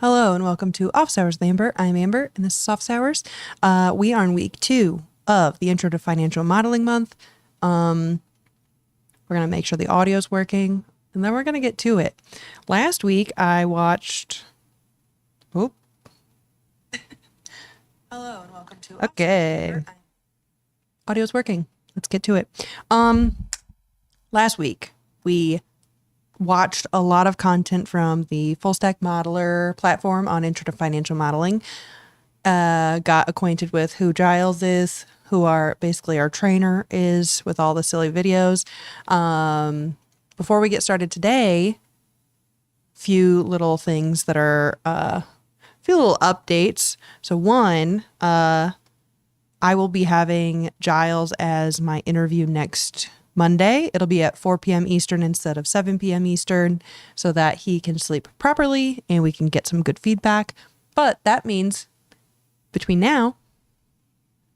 Hello and welcome to Office Hours with Amber. I'm Amber and this is Office Hours. We are in week 2 of the Intro to Financial Modeling month. We're going to make sure the audio is working and then we're going to get to it. Last week I watched... Hello and welcome to Okay. Audio's working. Let's get to it. Last week we watched a lot of content from the Full Stack Modeler platform on Intro to Financial Modeling. Got acquainted with who Giles is, who basically our trainer is, with all the silly videos. Before we get started today, few little things that are few little updates. So one, I will be having Giles as my interview next Monday. It'll be at 4 p.m. Eastern instead of 7 p.m. Eastern so that he can sleep properly and we can get some good feedback. But that means between now,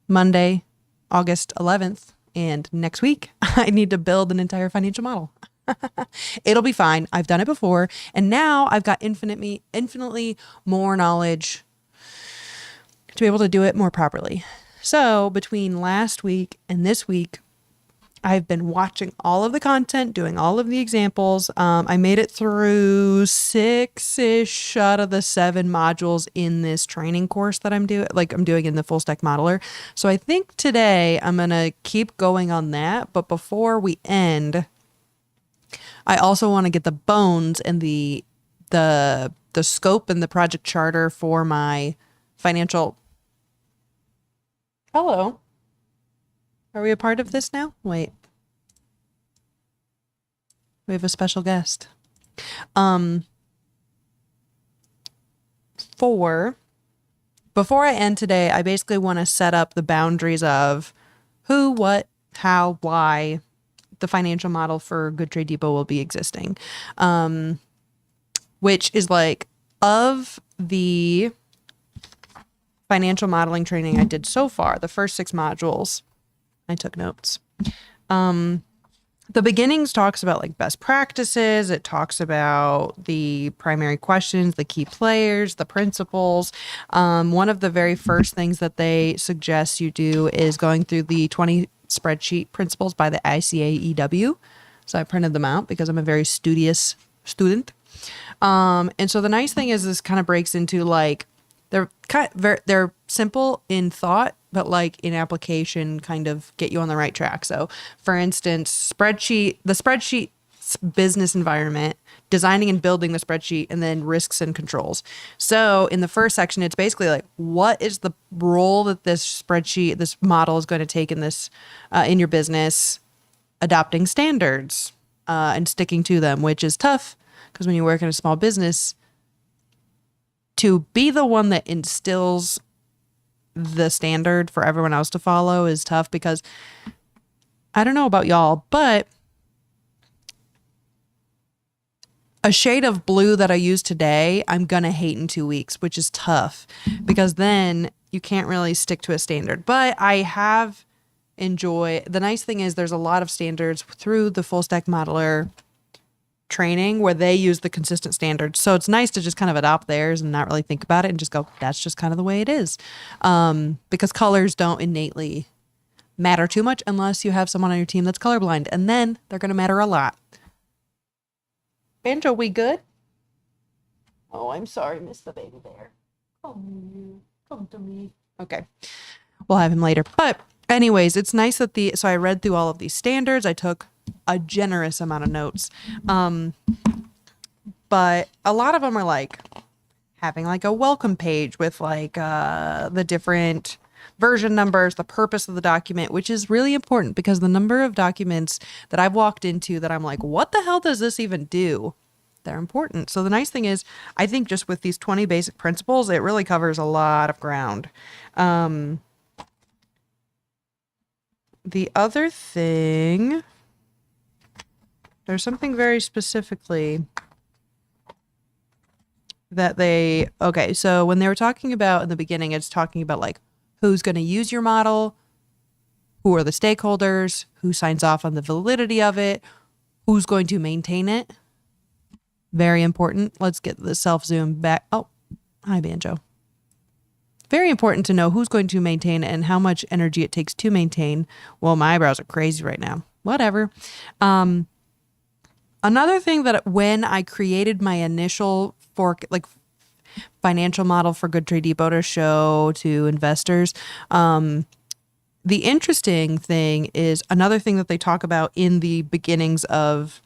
Monday, August 11th, and next week, I need to build an entire financial model. It'll be fine. I've done it before. And now I've got infinitely more knowledge to be able to do it more properly. So between last week and this week, I've been watching all of the content, doing all of the examples. I made it through 6-ish out of the 7 modules in this training course that I'm doing in the Full Stack Modeler. So I think today I'm going to keep going on that. But before we end, I also want to get the bones and the scope and the project charter for my financial... Hello. Are we a part of this now? Wait. We have a special guest. Before I end today, I basically want to set up the boundaries of who, what, how, why the financial model for Good Trade Depot will be existing. Which is like, of the financial modeling training I did so far, the first 6 modules, I took notes. The beginnings talks about like best practices. It talks about the primary questions, the key players, the principles. One of the very first things that they suggest you do is going through the 20 spreadsheet principles by the ICAEW. So I printed them out because I'm a very studious student. And so the nice thing is this kind of breaks into like, they're simple in thought, but like in application kind of get you on the right track. So for instance, the spreadsheet business environment, designing and building the spreadsheet, and then risks and controls. So in the first section, it's basically like, what is the role that this model is going to take in this, in your business, adopting standards, and sticking to them, which is tough because when you work in a small business, to be the one that instills the standard for everyone else to follow is tough because I don't know about y'all, but a shade of blue that I use today, I'm going to hate in 2 weeks, which is tough because then you can't really stick to a standard. But I have enjoyed, the nice thing is there's a lot of standards through the Full Stack Modeler training where they use the consistent standards. So it's nice to just kind of adopt theirs and not really think about it and just go, that's just kind of the way it is. Because colors don't innately matter too much unless you have someone on your team that's colorblind, and then they're going to matter a lot. Banjo, we good? Oh, I'm sorry, miss the baby bear. Come to me. Okay. We'll have him later. But anyways, it's nice that so I read through all of these standards. I took a generous amount of notes. But a lot of them are like having like a welcome page with like the different version numbers, the purpose of the document, which is really important because the number of documents that I've walked into that I'm like, what the hell does this even do? They're important. So the nice thing is, I think just with these 20 basic principles, it really covers a lot of ground. The other thing... There's something very specifically that so when they were talking about in the beginning, it's talking about like who's going to use your model, who are the stakeholders, who signs off on the validity of it, who's going to maintain it. Very important. Let's get the self zoom back. Oh, Hi, Banjo. Very important to know who's going to maintain and how much energy it takes to maintain. Well, my eyebrows are crazy right now. Whatever. Another thing that when I created my initial financial model for Good Trade Depot to show to investors, the interesting thing is another thing that they talk about in the beginnings of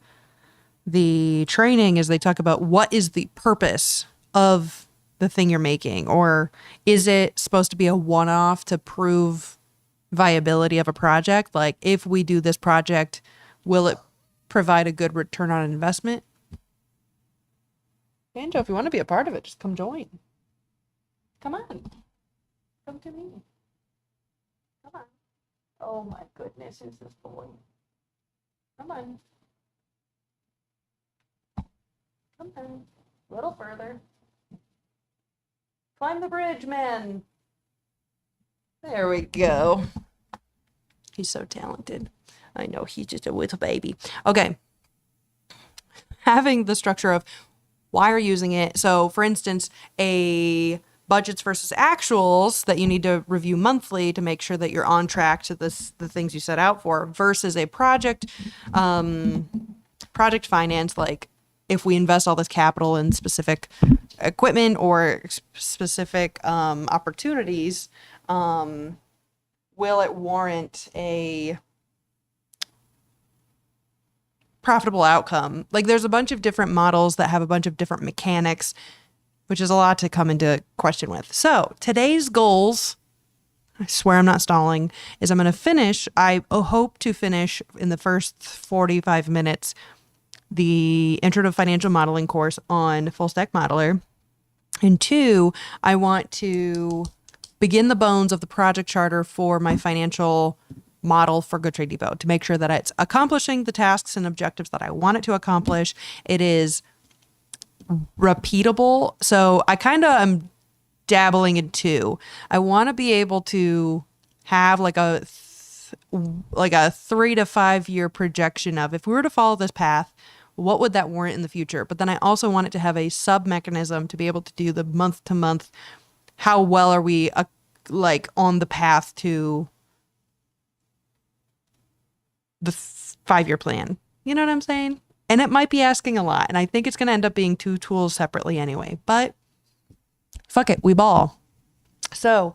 the training is they talk about what is the purpose of the thing you're making, or is it supposed to be a one-off to prove viability of a project? Like, if we do this project, will it provide a good return on investment? Banjo, if you want to be a part of it, just come join. Come on. Come to me. Come on. Oh my goodness, is this boy? Come on. Come on. A little further. Climb the bridge, man. There we go. He's so talented. I know, he's just a little baby. Okay. Having the structure of why are you using it? So, for instance, a budgets versus actuals that you need to review monthly to make sure that you're on track to the things you set out for, versus a project finance, like if we invest all this capital in specific equipment or specific opportunities, will it warrant a profitable outcome? Like, there's a bunch of different models that have a bunch of different mechanics, which is a lot to come into question with. So today's goals, I swear I'm not stalling, is I'm going to finish, I hope to finish in the first 45 minutes, the Intro to Financial Modeling course on Full Stack Modeler. And 2, I want to begin the bones of the project charter for my financial model for Good Trade Depot to make sure that it's accomplishing the tasks and objectives that I want it to accomplish. It is repeatable. So I kind of am dabbling in 2. I want to be able to have like a 3 to 5 year projection of, if we were to follow this path, what would that warrant in the future? But then I also want it to have a sub mechanism to be able to do the month to month. How well are we on the path to the 5-year plan? You know what I'm saying? And it might be asking a lot. And I think it's going to end up being 2 tools separately anyway. But fuck it, we ball. So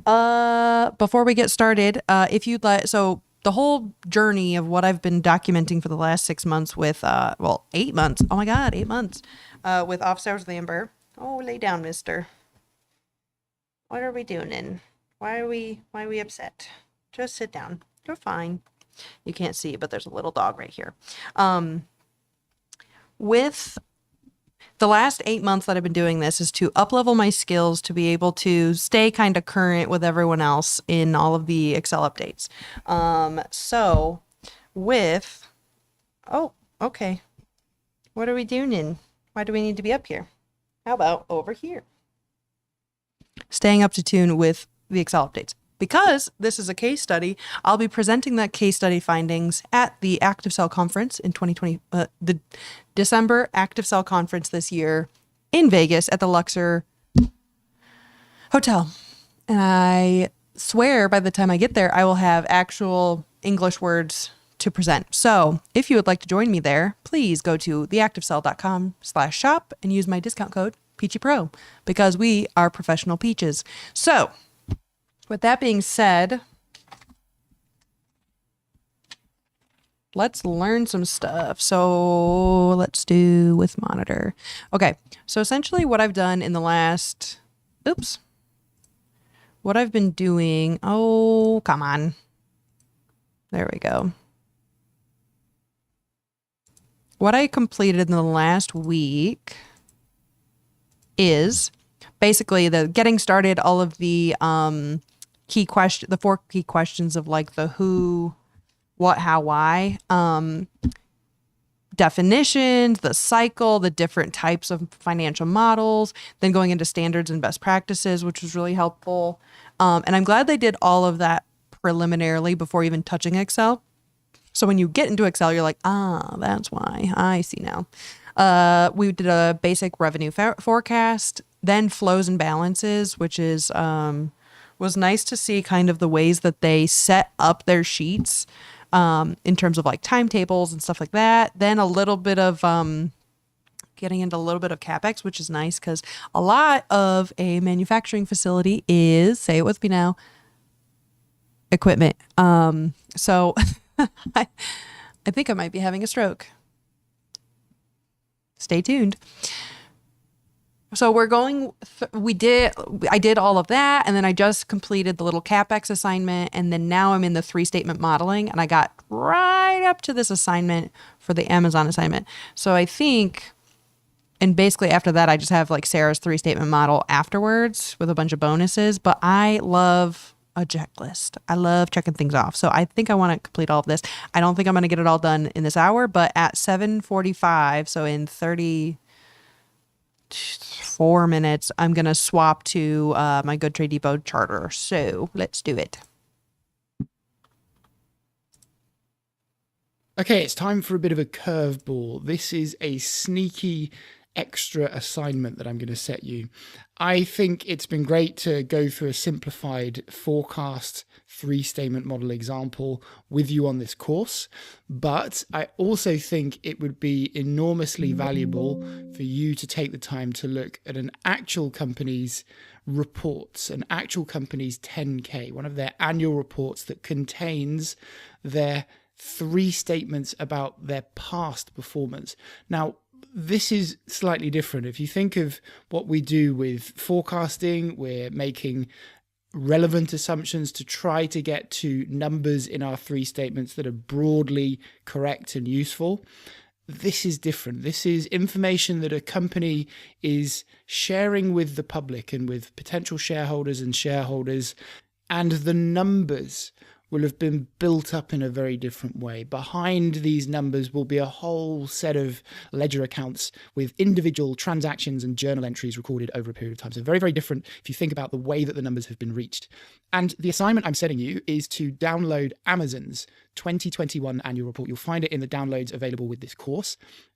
before we get started, if you'd like, so the whole journey of what I've been documenting for the last 6 months with, 8 months. Oh my God, 8 months with Office Hours with Amber. Oh, lay down, mister. What are we doing? Why are we upset? Just sit down. You're fine. You can't see, but there's a little dog right here. With the last 8 months that I've been doing this is to up-level my skills to be able to stay kind of current with everyone else in all of the Excel updates. Okay. What are we doing? Why do we need to be up here? How about over here? Staying up to tune with the Excel updates. Because this is a case study, I'll be presenting that case study findings at the Active Cell Conference in 2020, the December Active Cell Conference this year in Vegas at the Luxor Hotel. And I swear by the time I get there, I will have actual English words to present. So if you would like to join me there, please go to theactivecell.com/shop and use my discount code PeachyPro, because we are professional peaches. So with that being said, let's learn some stuff. So let's do with monitor. Okay. So essentially what I've done in the last, what I've been doing. Oh, come on. There we go. What I completed in the last week is basically the getting started, all of the, the 4 key questions of like the who, what, how, why, definitions, the cycle, the different types of financial models, then going into standards and best practices, which was really helpful. And I'm glad they did all of that preliminarily before even touching Excel. So when you get into Excel, you're like, that's why. I see now. We did a basic revenue forecast, then flows and balances, which is was nice to see kind of the ways that they set up their sheets in terms of like timetables and stuff like that. Then a little bit of getting into a little bit of capex, which is nice because a lot of a manufacturing facility is, say it with me now, equipment. So I think I might be having a stroke. Stay tuned. So we're going, I did all of that. And then I just completed the little CapEx assignment. And then now I'm in the 3-statement modeling. And I got right up to this assignment for the Amazon assignment. So I think, and basically after that, I just have like Sarah's 3-statement model afterwards with a bunch of bonuses. But I love a checklist. I love checking things off. So I think I want to complete all of this. I don't think I'm going to get it all done in this hour, but at 7:45, so in 34 minutes, I'm going to swap to my Good Trade Depot charter. So let's do it. Okay, it's time for a bit of a curveball. This is a sneaky extra assignment that I'm going to set you. I think it's been great to go through a simplified forecast 3-statement model example with you on this course, but I also think it would be enormously valuable for you to take the time to look at an actual company's reports, an actual company's 10K, one of their annual reports that contains their 3 statements about their past performance. Now, this is slightly different. If you think of what we do with forecasting, we're making relevant assumptions to try to get to numbers in our 3 statements that are broadly correct and useful. This is different. This is information that a company is sharing with the public and with potential shareholders, and the numbers will have been built up in a very different way. Behind these numbers will be a whole set of ledger accounts with individual transactions and journal entries recorded over a period of time. So very, very different if you think about the way that the numbers have been reached. And the assignment I'm setting you is to download Amazon's 2021 annual report. You'll find it in the downloads available with this course.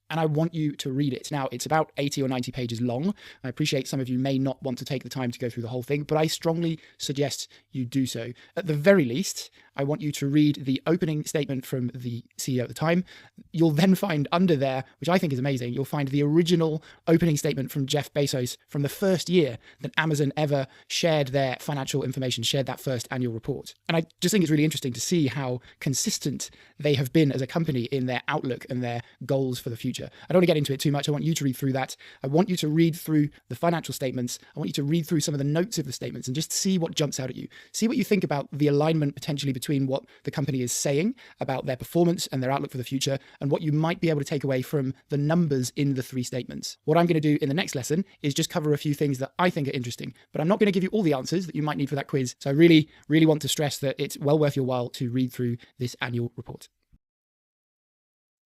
And I want you to read it. Now, it's about 80 or 90 pages long. I appreciate some of you may not want to take the time to go through the whole thing, but I strongly suggest you do so. At the very least, I want you to read the opening statement from the CEO at the time. You'll then find under there, which I think is amazing, you'll find the original opening statement from Jeff Bezos from the first year that Amazon ever shared their financial information, shared that first annual report. And I just think it's really interesting to see how consistent they have been as a company in their outlook and their goals for the future. I don't want to get into it too much. I want you to read through that. I want you to read through the financial statements. I want you to read through some of the notes of the statements and just see what jumps out at you. See what you think about the alignment potentially between what the company is saying about their performance and their outlook for the future and what you might be able to take away from the numbers in the 3 statements. What I'm going to do in the next lesson is just cover a few things that I think are interesting, but I'm not going to give you all the answers that you might need for that quiz. So I really, really want to stress that it's well worth your while to read through this annual report.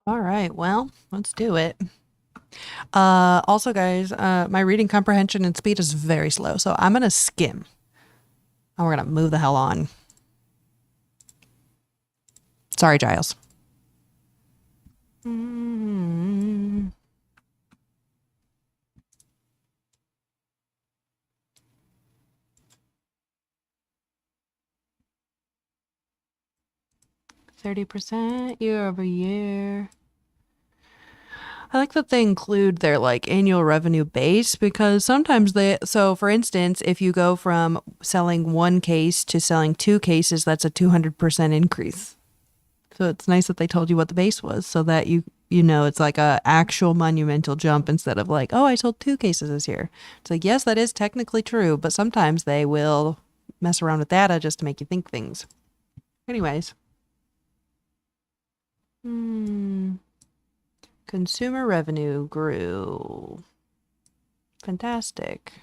All right, well, let's do it. Also, guys, my reading comprehension and speed is very slow, so I'm going to skim. And we're going to move the hell on. Sorry, Giles. 30% year over year. I like that they include their like annual revenue base because sometimes so for instance, if you go from selling 1 case to selling 2 cases, that's a 200% increase. So it's nice that they told you what the base was so that you know, it's like a actual monumental jump instead of like, oh, I sold 2 cases this year. It's like, yes, that is technically true, but sometimes they will mess around with data just to make you think things. Anyways. Consumer revenue grew. Fantastic.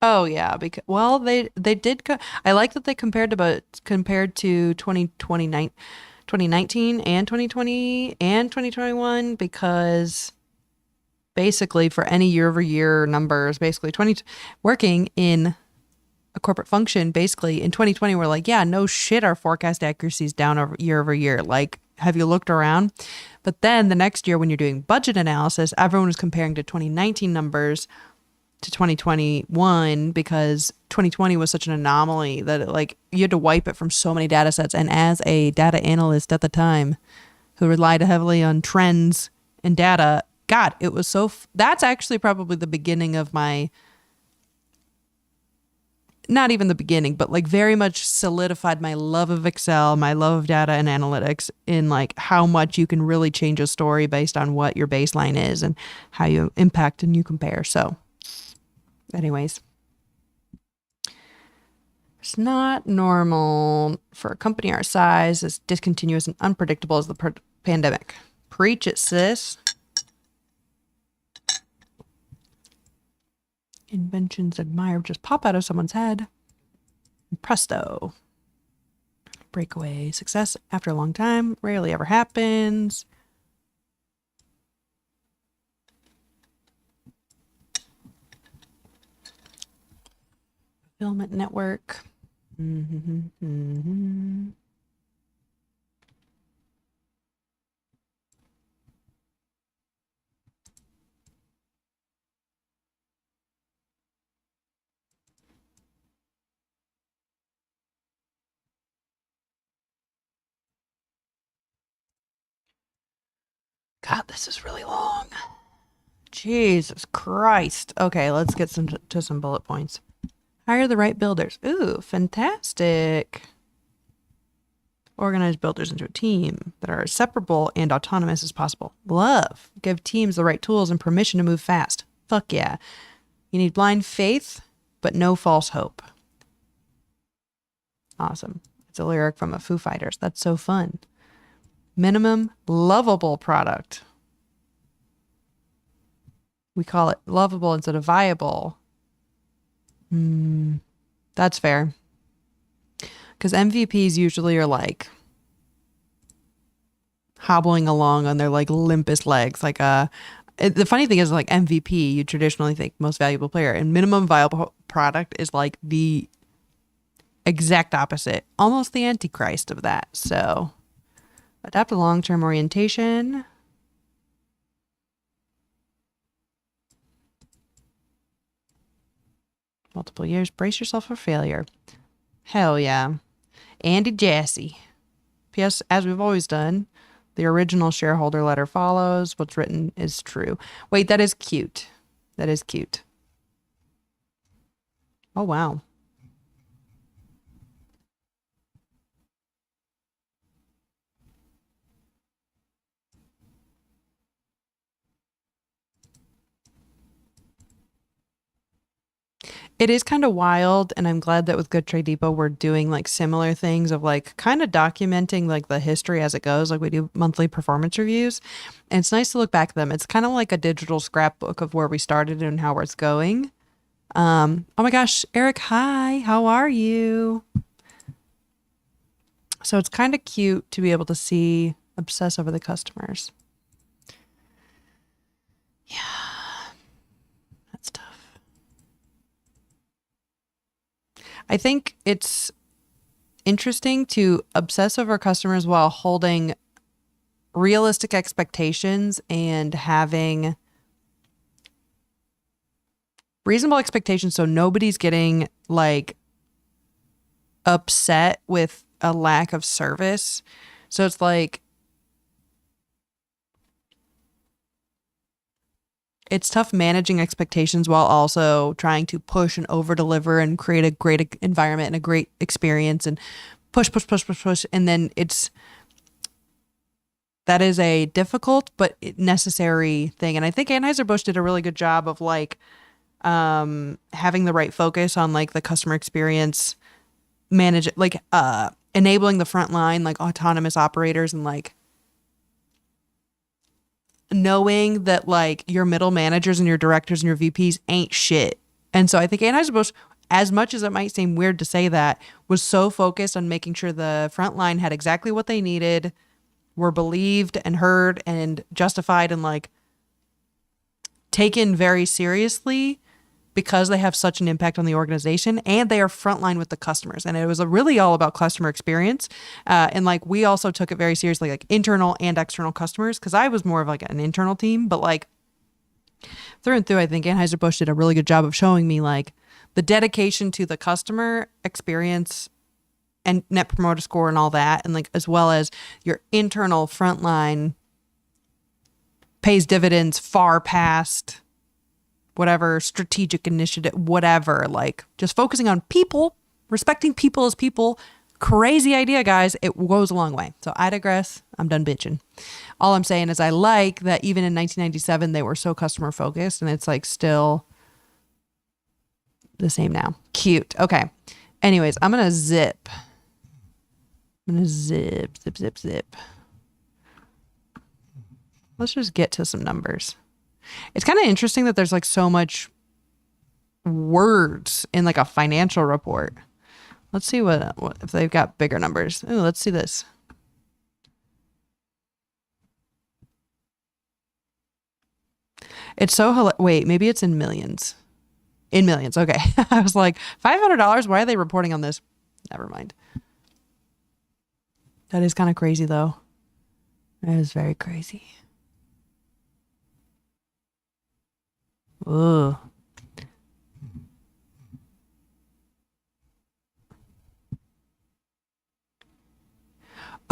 Oh yeah, because well they did. I like that they compared to 2019 and 2020 and 2021 because basically for any year-over-year numbers, basically working in a corporate function, basically in 2020 we're like, yeah, no shit, our forecast accuracy is down year over year. Like have you looked around? But then the next year when you're doing budget analysis, everyone was comparing to 2019 numbers to 2021 because 2020 was such an anomaly that you had to wipe it from so many data sets. And as a data analyst at the time who relied heavily on trends and data, God, it was that's actually probably the beginning of my, not even the beginning, but very much solidified my love of Excel, my love of data and analytics in how much you can really change a story based on what your baseline is and how you impact and you compare. So anyways, it's not normal for a company our size as discontinuous and unpredictable as the pandemic. Preach it, sis. Inventions admired just pop out of someone's head. And presto. Breakaway success after a long time. Rarely ever happens. Fulfillment network. God, this is really long. Jesus Christ. Okay, let's get to some bullet points. Hire the right builders. Ooh, fantastic. Organize builders into a team that are as separable and autonomous as possible. Love. Give teams the right tools and permission to move fast. Fuck yeah. You need blind faith, but no false hope. Awesome. It's a lyric from a Foo Fighters. That's so fun. Minimum lovable product. We call it lovable instead of viable. That's fair. Because MVPs usually are hobbling along on their limpest legs. The funny thing is MVP, you traditionally think most valuable player, and minimum viable product is the exact opposite, almost the antichrist of that. So adopt a long-term orientation. Multiple years. Brace yourself for failure. Hell yeah. Andy Jassy. P.S. As we've always done, the original shareholder letter follows. What's written is true. Wait, that is cute. That is cute. Oh, wow. It is kind of wild, and I'm glad that with Good Trade Depot we're doing similar things of kind of documenting the history as it goes. We do monthly performance reviews, and it's nice to look back at them. It's kind of like a digital scrapbook of where we started and how it's going. Oh my gosh, Eric, hi, how are you? So it's kind of cute to be able to see obsess over the customers. Yeah, that's tough. I think it's interesting to obsess over customers while holding realistic expectations and having reasonable expectations so nobody's getting upset with a lack of service. So it's it's tough managing expectations while also trying to push and over deliver and create a great environment and a great experience and push. And then that is a difficult but necessary thing. And I think Anheuser-Busch did a really good job of having the right focus on the customer experience, manage enabling the front line, autonomous operators, and knowing that your middle managers and your directors and your VPs ain't shit. And so I think Anheuser-Busch, as much as it might seem weird to say that, was so focused on making sure the front line had exactly what they needed, were believed and heard and justified and taken very seriously, because they have such an impact on the organization and they are frontline with the customers. And it was really all about customer experience. And like, we also took it very seriously, like internal and external customers, because I was more of like an internal team, but like through and through, I think Anheuser-Busch did a really good job of showing me like the dedication to the customer experience and net promoter score and all that. And like, as well as your internal frontline pays dividends far past whatever strategic initiative, whatever, like just focusing on people, respecting people as people. Crazy idea, guys. It goes a long way. So I digress. I'm done bitching. All I'm saying is I like that even in 1997, they were so customer focused, and it's like still the same now. Cute. Okay. Anyways, I'm going to zip. Zip. Let's just get to some numbers. It's kind of interesting that there's like so much words in like a financial report. Let's see what if they've got bigger numbers. Oh, let's see this. It's so wait, maybe it's in millions. In millions. Okay. I was like, $500. Why are they reporting on this? Never mind. That is kind of crazy though. That is very crazy. Ugh.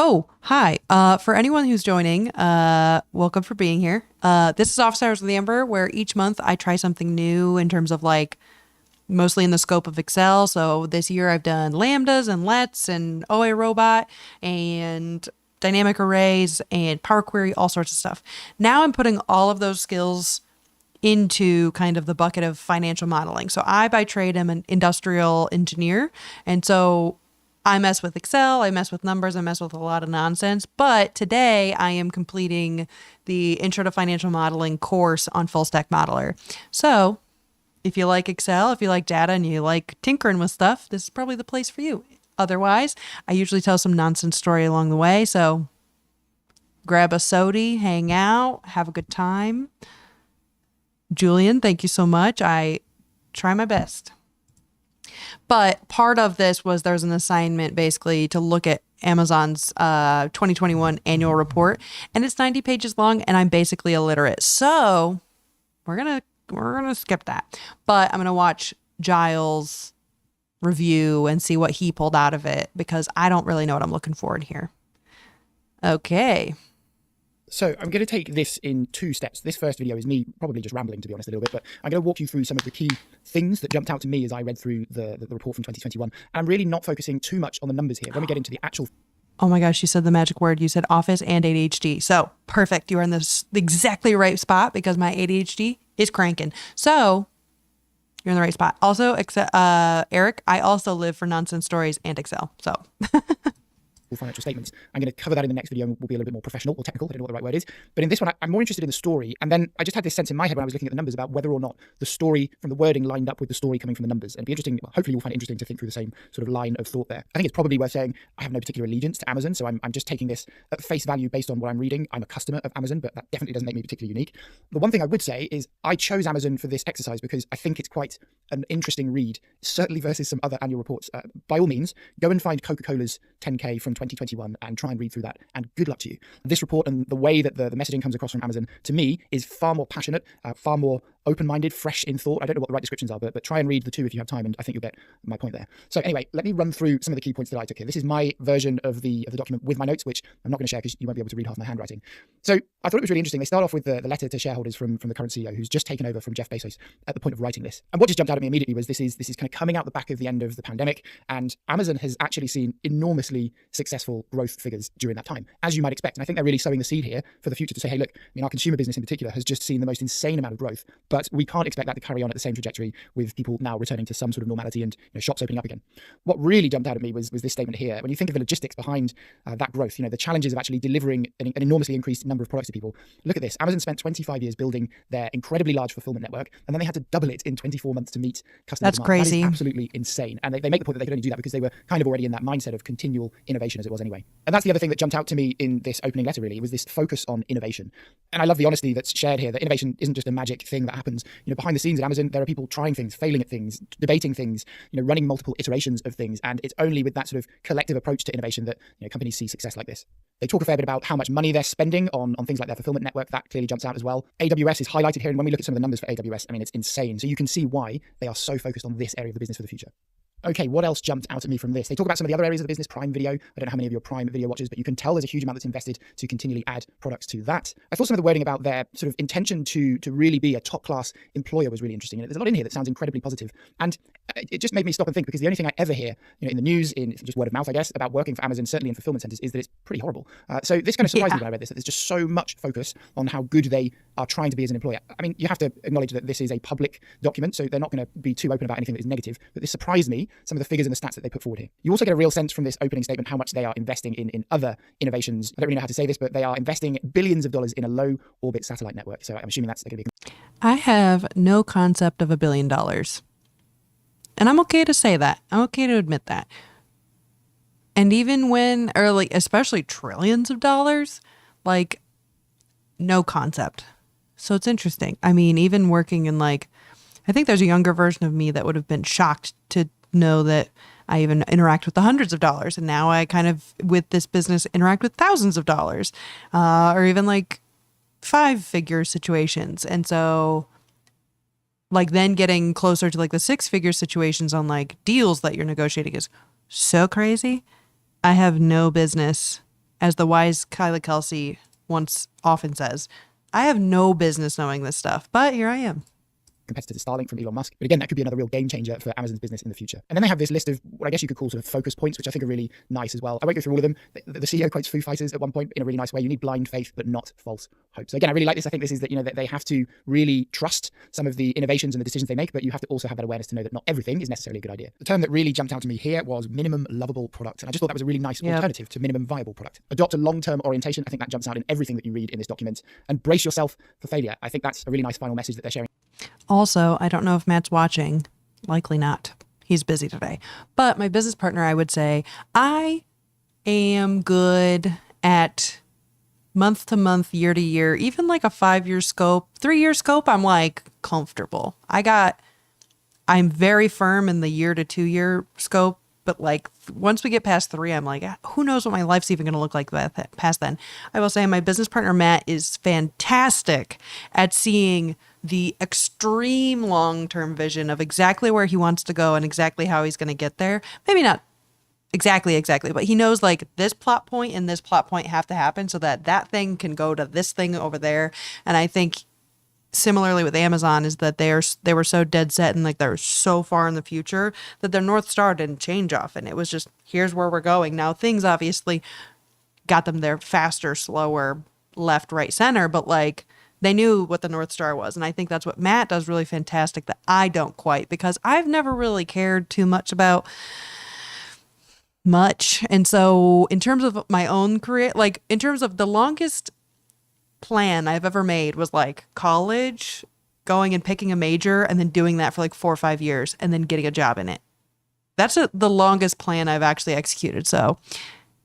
Oh, hi. For anyone who's joining, welcome for being here. This is Office Hours with Amber, where each month I try something new in terms of like mostly in the scope of Excel. So this year I've done lambdas and lets and OA robot and dynamic arrays and Power Query, all sorts of stuff. Now I'm putting all of those skills into kind of the bucket of financial modeling. So I, by trade, am an industrial engineer. And so I mess with Excel, I mess with numbers, I mess with a lot of nonsense. But today I am completing the Intro to Financial Modeling course on Full Stack Modeler. So if you like Excel, if you like data and you like tinkering with stuff, this is probably the place for you. Otherwise, I usually tell some nonsense story along the way. So grab a soda, hang out, have a good time. Julian, thank you so much. I try my best. But part of this was there's an assignment basically to look at Amazon's 2021 annual report, and it's 90 pages long, and I'm basically illiterate. So we're gonna skip that. But I'm gonna watch Giles' review and see what he pulled out of it, because I don't really know what I'm looking for in here. Okay. So I'm going to take this in two steps. This first video is me probably just rambling, to be honest, a little bit, but I'm going to walk you through some of the key things that jumped out to me as I read through the report from 2021. And I'm really not focusing too much on the numbers here. When we get into the actual... Oh my gosh, you said the magic word. You said office and ADHD. So perfect. You are in the exactly right spot, because my ADHD is cranking. So you're in the right spot. Also, Eric, I also live for nonsense stories and Excel. So... financial statements. I'm going to cover that in the next video, and we'll be a little bit more professional or technical. I don't know what the right word is. But in this one, I'm more interested in the story. And then I just had this sense in my head when I was looking at the numbers about whether or not the story from the wording lined up with the story coming from the numbers. And it'd be interesting, hopefully you'll find it interesting to think through the same sort of line of thought there. I think it's probably worth saying I have no particular allegiance to Amazon, so I'm just taking this at face value based on what I'm reading. I'm a customer of Amazon, but that definitely doesn't make me particularly unique. The one thing I would say is I chose Amazon for this exercise because I think it's quite an interesting read, certainly versus some other annual reports. By all means, go and find Coca-Cola's 10K from 2021 and try and read through that, and good luck to you. This report and the way that the messaging comes across from Amazon, to me, is far more passionate, far more open-minded, fresh in thought. I don't know what the right descriptions are, but try and read the two if you have time, and I think you'll get my point there. So anyway, let me run through some of the key points that I took here. This is my version of the document with my notes, which I'm not going to share because you won't be able to read half my handwriting. So I thought it was really interesting. They start off with the letter to shareholders from the current CEO, who's just taken over from Jeff Bezos at the point of writing this. And what just jumped out at me immediately was this is kind of coming out the back of the end of the pandemic, and Amazon has actually seen enormously successful growth figures during that time, as you might expect. And I think they're really sowing the seed here for the future to say, hey, look, I mean, our consumer business in particular has just seen the most insane amount of growth, but we can't expect that to carry on at the same trajectory with people now returning to some sort of normality and shops opening up again. What really jumped out at me was this statement here. When you think of the logistics behind that growth, the challenges of actually delivering an enormously increased number of products to people. Look at this. Amazon spent 25 years building their incredibly large fulfillment network, and then they had to double it in 24 months to meet customer demand. That's crazy. That is absolutely insane. And they make the point that they could only do that because they were kind of already in that mindset of continual innovation as it was anyway. And that's the other thing that jumped out to me in this opening letter, really. It was this focus on innovation. And I love the honesty that's shared here, that innovation isn't just a magic thing that happens. Behind the scenes at Amazon, there are people trying things, failing at things, debating things, running multiple iterations of things. And it's only with that sort of collective approach to innovation that companies see success like this. They talk a fair bit about how much money they're spending on things like their fulfillment network. That clearly jumps out as well. AWS is highlighted here. And when we look at some of the numbers for AWS, I mean, it's insane. So you can see why they are so focused on this area of the business for the future. Okay, what else jumped out at me from this? They talk about some of the other areas of the business, Prime Video. I don't know how many of your Prime Video watchers, but you can tell there's a huge amount that's invested to continually add products to that. I thought some of the wording about their sort of intention to really be a top-class employer was really interesting. And there's a lot in here that sounds incredibly positive. And it just made me stop and think, because the only thing I ever hear, in the news, in just word of mouth, I guess, about working for Amazon, certainly in fulfillment centers, is that it's pretty horrible. So this kind of surprised me when I read this, that there's just so much focus on how good they are trying to be as an employer. I mean, you have to acknowledge that this is a public document, so they're not going to be too open about anything that is negative. But this surprised me, some of the figures and the stats that they put forward here. You also get a real sense from this opening statement how much they are investing in other innovations. I don't really know how to say this, but they are investing billions of dollars in a low orbit satellite network. So I'm assuming that's going to be. I have no concept of $1 billion. And I'm okay to say that. I'm okay to admit that. And even when, or like, especially trillions of dollars, like, no concept. So it's interesting. I mean, even working in I think there's a younger version of me that would have been shocked to know that I even interact with the hundreds of dollars. And now I kind of, with this business, interact with thousands of dollars, or even 5-figure situations. And so then getting closer to the 6-figure situations on deals that you're negotiating is so crazy. I have no business, as the wise Kylie Kelsey once often says, I have no business knowing this stuff, but here I am. Competitor to Starlink from Elon Musk. But again, that could be another real game changer for Amazon's business in the future. And then they have this list of what I guess you could call sort of focus points, which I think are really nice as well. I won't go through all of them. The CEO quotes Foo Fighters at one point in a really nice way. You need blind faith, but not false hope. So again, I really like this. I think this is that, that they have to really trust some of the innovations and the decisions they make, but you have to also have that awareness to know that not everything is necessarily a good idea. The term that really jumped out to me here was minimum lovable product. And I just thought that was a really nice alternative to minimum viable product. Adopt a long-term orientation. I think that jumps out in everything that you read in this document. And brace yourself for failure. I think that's a really nice final message that they're sharing. Also, I don't know if Matt's watching. Likely not. He's busy today. But my business partner, I would say, I am good at month to month, year to year, even a 5-year scope, 3-year scope. I'm comfortable. I'm very firm in the year to 2-year scope. But once we get past 3, I'm who knows what my life's even going to look like past then. I will say my business partner, Matt, is fantastic at seeing the extreme long-term vision of exactly where he wants to go and exactly how he's going to get there. Maybe not exactly, but he knows this plot point and this plot point have to happen so that thing can go to this thing over there. And I think similarly with Amazon is that they were so dead set and they're so far in the future that their North Star didn't change often. It was just, here's where we're going. Now things obviously got them there faster, slower, left, right, center, but they knew what the North Star was. And I think that's what Matt does really fantastic that I don't quite, because I've never really cared too much about much. And so in terms of my own career, in terms of the longest plan I've ever made was college, going and picking a major and then doing that for 4 or 5 years and then getting a job in it. That's the longest plan I've actually executed. So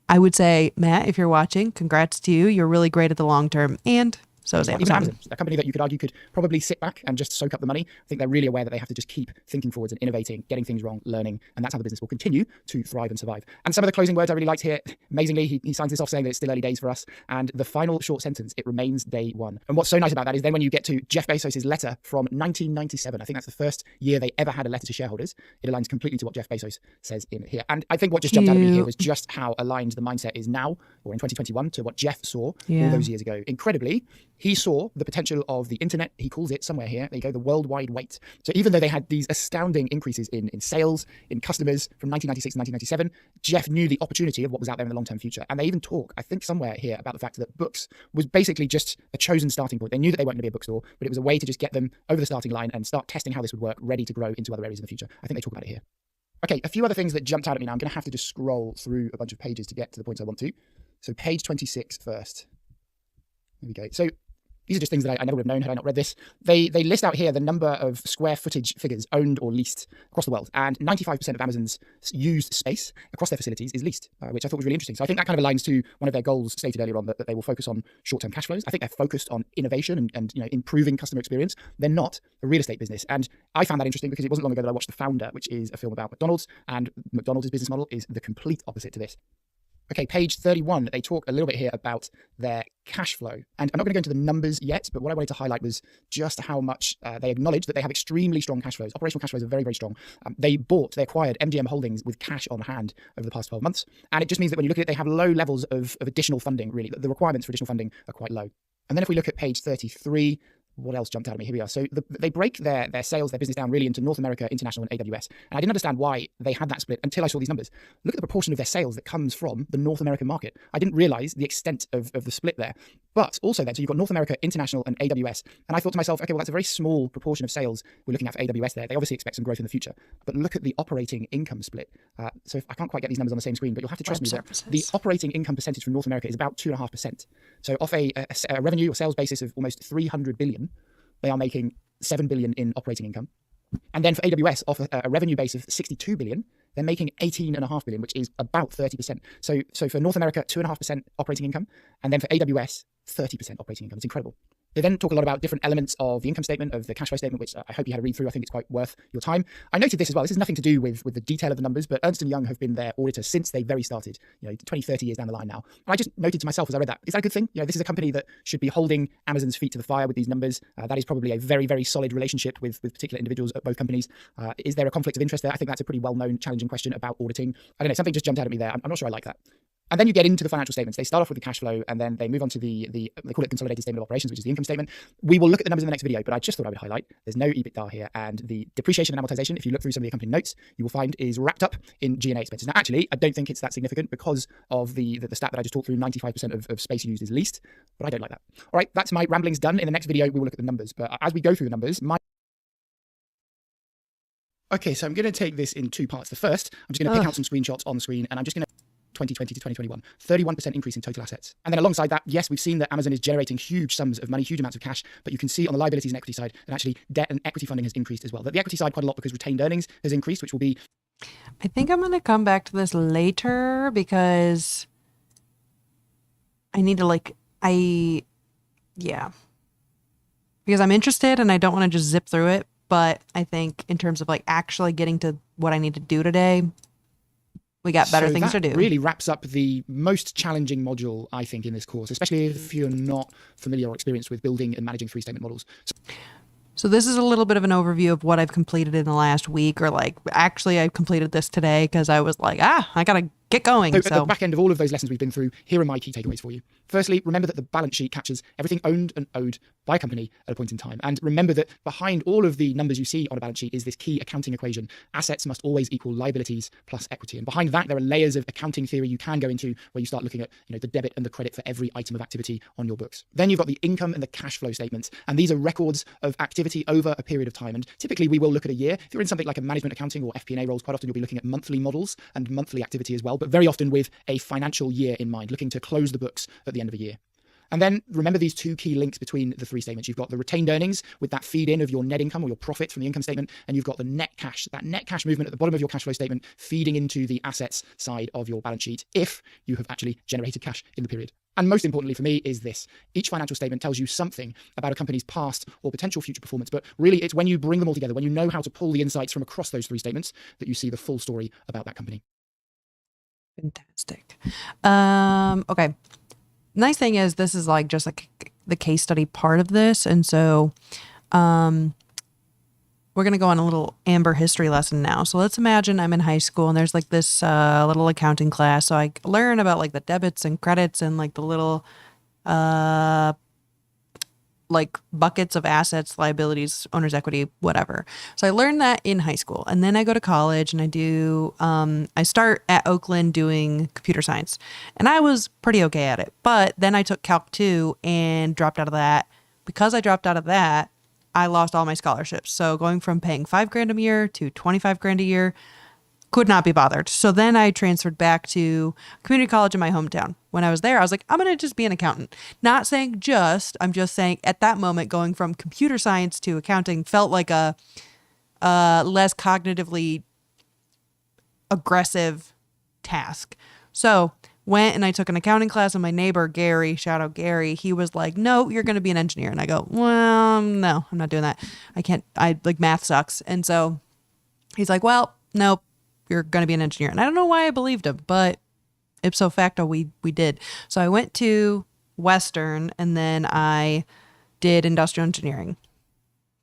I would say, Matt, if you're watching, congrats to you. You're really great at the long term. And so is Amazon. Even Amazon, a company that you could argue could probably sit back and just soak up the money. I think they're really aware that they have to just keep thinking forwards and innovating, getting things wrong, learning, and that's how the business will continue to thrive and survive. And some of the closing words I really liked here, amazingly, he signs this off saying that it's still early days for us. And the final short sentence, it remains day one. And what's so nice about that is then when you get to Jeff Bezos' letter from 1997, I think that's the first year they ever had a letter to shareholders, it aligns completely to what Jeff Bezos says in here. And I think what just jumped out at me here was just how aligned the mindset is now, or in 2021, to what Jeff saw all those years ago. Incredibly, he saw the potential of the internet. He calls it somewhere here, there you go, the worldwide weight. So even though they had these astounding increases in sales, in customers from 1996 to 1997, Jeff knew the opportunity of what was out there in the long-term future. And they even talk, I think somewhere here, about the fact that books was basically just a chosen starting point. They knew that they weren't going to be a bookstore, but it was a way to just get them over the starting line and start testing how this would work, ready to grow into other areas in the future. I think they talk about it here. Okay, a few other things that jumped out at me now. I'm going to have to just scroll through a bunch of pages to get to the points I want to. So page 26 first. There we go. So These are just things that I never would have known had I not read this. They list out here the number of square footage figures owned or leased across the world, and 95% of Amazon's used space across their facilities is leased, which I thought was really interesting. So I think that kind of aligns to one of their goals stated earlier on, that they will focus on short-term cash flows. I think they're focused on innovation and improving customer experience. They're not a real estate business, and I found that interesting because it wasn't long ago that I watched The Founder, which is a film about McDonald's, and McDonald's business model is the complete opposite to this. Okay, page 31, they talk a little bit here about their cash flow. And I'm not going to go into the numbers yet, but what I wanted to highlight was just how much they acknowledge that they have extremely strong cash flows. Operational cash flows are very, very strong. They acquired MGM Holdings with cash on hand over the past 12 months. And it just means that when you look at it, they have low levels of additional funding, really. The requirements for additional funding are quite low. And then if we look at page 33, what else jumped out at me? Here we are. So they break their sales, their business down really into North America, International, and AWS. And I didn't understand why they had that split until I saw these numbers. Look at the proportion of their sales that comes from the North American market. I didn't realize the extent of the split there. But also then, so you've got North America, International, and AWS. And I thought to myself, okay, well, that's a very small proportion of sales we're looking at for AWS there. They obviously expect some growth in the future. But look at the operating income split. So I can't quite get these numbers on the same screen, but you'll have to trust me that the operating income percentage from North America is about 2.5%. So off a revenue or sales basis of almost 300 billion, they are making 7 billion in operating income. And then for AWS, off a revenue base of 62 billion, they're making 18.5 billion, which is about 30%. So for North America, 2.5% operating income. And then for AWS, 30% operating income. It's incredible. They then talk a lot about different elements of the income statement, of the cash flow statement, which I hope you had a read through. I think it's quite worth your time. I noted this as well. This has nothing to do with the detail of the numbers, but Ernst & Young have been their auditor since they very started, 20, 30 years down the line now. And I just noted to myself as I read that, is that a good thing? This is a company that should be holding Amazon's feet to the fire with these numbers. That is probably a very, very solid relationship with particular individuals at both companies. Is there a conflict of interest there? I think that's a pretty well-known, challenging question about auditing. I don't know, something just jumped out at me there. I'm not sure I like that. And then you get into the financial statements. They start off with the cash flow, and then they move on to they call it consolidated statement of operations, which is the income statement. We will look at the numbers in the next video, but I just thought I would highlight there's no EBITDA here, and the depreciation and amortization, if you look through some of the accompanying notes, you will find is wrapped up in G&A expenses. Now, actually, I don't think it's that significant because of the stat that I just talked through, 95% of space used is leased, but I don't like that. All right, that's my ramblings done. In the next video, we will look at the numbers, but as we go through the numbers, Okay, so I'm going to take this in two parts. The first, I'm just going to pick out some screenshots on the screen, and I'm just going to 2020 to 2021, 31% increase in total assets. And then alongside that, yes, we've seen that Amazon is generating huge sums of money, huge amounts of cash, but you can see on the liabilities and equity side that actually debt and equity funding has increased as well. But the equity side quite a lot because retained earnings has increased, which will be... I think I'm going to come back to this later because I need to because I'm interested and I don't want to just zip through it. But I think in terms of actually getting to what I need to do today, we got better things to do. Really wraps up the most challenging module, I think, in this course, especially if you're not familiar or experienced with building and managing three-statement models. So this is a little bit of an overview of what I've completed in the last week, or actually I completed this today because I was I got to get going. So at the back end of all of those lessons we've been through, here are my key takeaways for you. Firstly, remember that the balance sheet captures everything owned and owed by a company at a point in time. And remember that behind all of the numbers you see on a balance sheet is this key accounting equation. Assets must always equal liabilities plus equity. And behind that, there are layers of accounting theory you can go into where you start looking at the debit and the credit for every item of activity on your books. Then you've got the income and the cash flow statements. And these are records of activity over a period of time. And typically we will look at a year. If you're in something like a management accounting or FP&A roles, quite often you'll be looking at monthly models and monthly activity as well, but very often with a financial year in mind, looking to close the books at the end of a year. And then remember these two key links between the three statements. You've got the retained earnings with that feed in of your net income or your profit from the income statement. And you've got the net cash, that net cash movement at the bottom of your cash flow statement, feeding into the assets side of your balance sheet if you have actually generated cash in the period. And most importantly for me is this. Each financial statement tells you something about a company's past or potential future performance, but really it's when you bring them all together, when you know how to pull the insights from across those three statements, that you see the full story about that company. Fantastic. Okay. Nice thing is this is just the case study part of this. And so we're going to go on a little Amber history lesson now. So let's imagine I'm in high school and there's this little accounting class. So I learn about the debits and credits and the little buckets of assets, liabilities, owner's equity, whatever. So I learned that in high school. And then I go to college and I start at Oakland doing computer science. And I was pretty okay at it. But then I took Calc 2 and dropped out of that. Because I dropped out of that, I lost all my scholarships. So going from paying $5,000 a year to $25,000 a year, could not be bothered. So then I transferred back to community college in my hometown. When I was there, I was like, I'm going to just be an accountant. Not saying I'm just saying at that moment, going from computer science to accounting felt like a less cognitively aggressive task. So went and I took an accounting class, and my neighbor, Gary, shout out Gary, he was like, no, you're going to be an engineer. And I go, well, no, I'm not doing that. I like math sucks. And so he's like, well, nope, you're going to be an engineer. And I don't know why I believed him, but ipso facto, we did. So I went to Western, and then I did industrial engineering,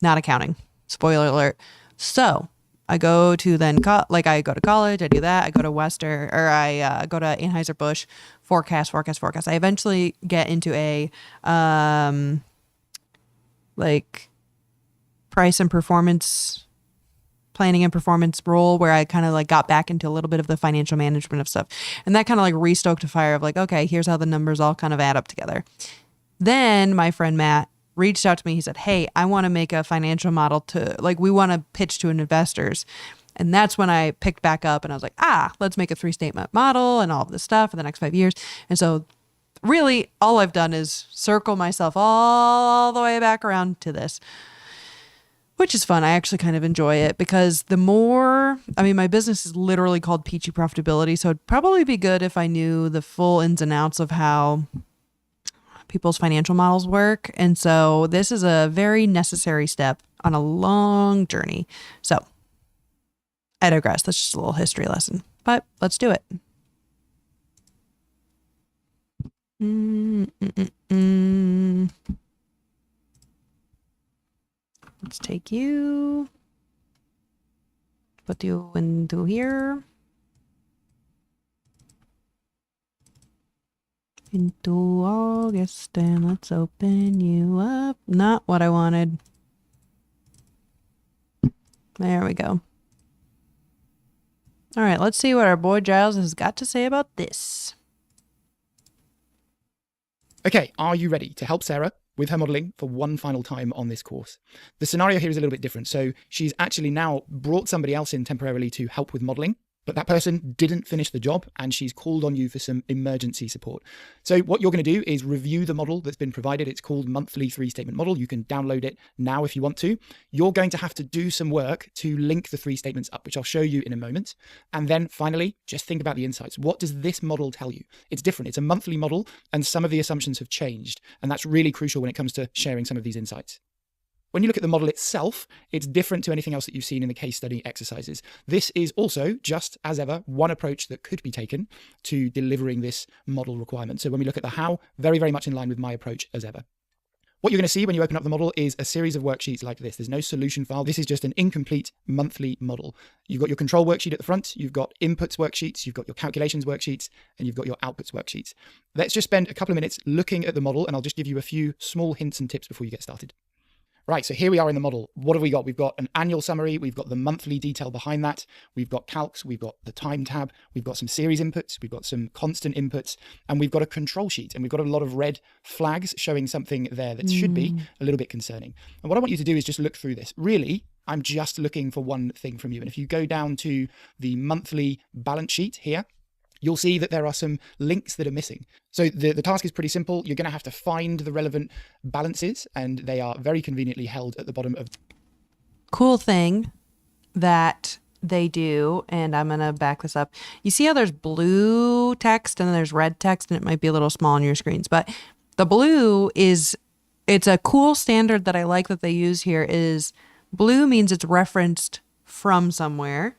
not accounting. Spoiler alert. So I go to I go to college, I do that. I go to Western, or I go to Anheuser-Busch, forecast. I eventually get into a price and performance planning and performance role, where I kind of like got back into a little bit of the financial management of stuff. And that kind of like restoked a fire of like, okay, here's how the numbers all kind of add up together. Then my friend Matt reached out to me. He said, hey, I want to make a financial model we want to pitch to investors. And that's when I picked back up and I was like, let's make a 3-statement model and all of this stuff for the next 5 years. And so really all I've done is circle myself all the way back around to this, which is fun. I actually kind of enjoy it because my business is literally called Peachy Profitability. So it'd probably be good if I knew the full ins and outs of how people's financial models work. And so this is a very necessary step on a long journey. So I digress. That's just a little history lesson, but let's do it. Let's take you, put you into here. Into August, and let's open you up. Not what I wanted. There we go. All right, let's see what our boy Giles has got to say about this. Okay, are you ready to help Sarah with her modeling for one final time on this course? The scenario here is a little bit different. So she's actually now brought somebody else in temporarily to help with modeling, but that person didn't finish the job and she's called on you for some emergency support. So what you're going to do is review the model that's been provided. It's called Monthly 3-Statement Model. You can download it now if you want to. You're going to have to do some work to link the 3 statements up, which I'll show you in a moment. And then finally, just think about the insights. What does this model tell you? It's different. It's a monthly model and some of the assumptions have changed. And that's really crucial when it comes to sharing some of these insights. When you look at the model itself, it's different to anything else that you've seen in the case study exercises. This is also, just as ever, one approach that could be taken to delivering this model requirement. So when we look at the how, very, very much in line with my approach as ever. What you're going to see when you open up the model is a series of worksheets like this. There's no solution file. This is just an incomplete monthly model. You've got your control worksheet at the front, you've got inputs worksheets, you've got your calculations worksheets, and you've got your outputs worksheets. Let's just spend a couple of minutes looking at the model, and I'll just give you a few small hints and tips before you get started. Right, so here we are in the model. What have we got? We've got an annual summary. We've got the monthly detail behind that. We've got calcs. We've got the time tab. We've got some series inputs. We've got some constant inputs. And we've got a control sheet. And we've got a lot of red flags showing something there that should be a little bit concerning. And what I want you to do is just look through this. Really, I'm just looking for one thing from you. And if you go down to the monthly balance sheet here, you'll see that there are some links that are missing. So the task is pretty simple. You're going to have to find the relevant balances, and they are very conveniently held at the bottom of. Cool thing that they do, and I'm going to back this up. You see how there's blue text and then there's red text, and it might be a little small on your screens, but the blue it's a cool standard that I like that they use here. Is blue means it's referenced from somewhere.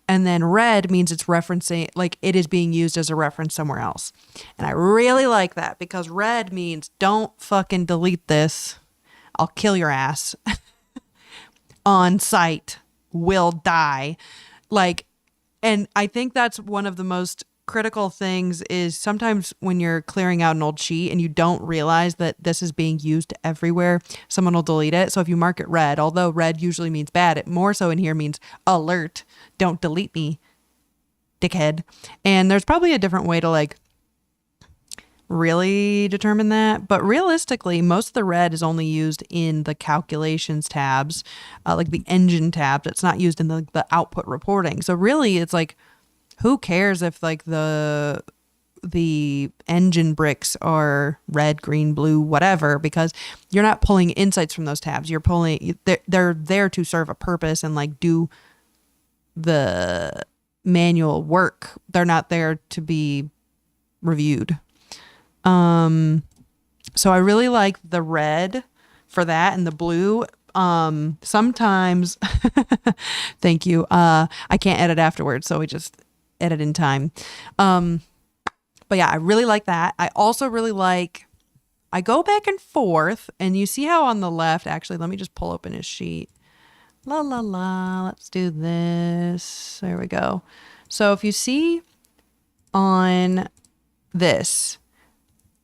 And then red means it's referencing, like it is being used as a reference somewhere else. And I really like that because red means don't fucking delete this. I'll kill your ass. On site, will die. And I think that's one of the most critical things is sometimes when you're clearing out an old sheet and you don't realize that this is being used everywhere, someone will delete it. So if you mark it red, although red usually means bad, it more so in here means alert, don't delete me, dickhead. And there's probably a different way to really determine that. But realistically, most of the red is only used in the calculations tabs, like the engine tabs. It's not used in the output reporting. So really, it's like, who cares if like the engine bricks are red, green, blue, whatever, because you're not pulling insights from those tabs. You're pulling, they're there to serve a purpose and like do the manual work. They're not there to be reviewed. So I really like the red for that, and the blue. Sometimes, thank you. I can't edit afterwards, so we just edit in time. But yeah, I really like that. I also really like, I go back and forth, and you see how on the left, actually, let me just pull open his sheet. La, la, la, let's do this. There we go. So if you see on this,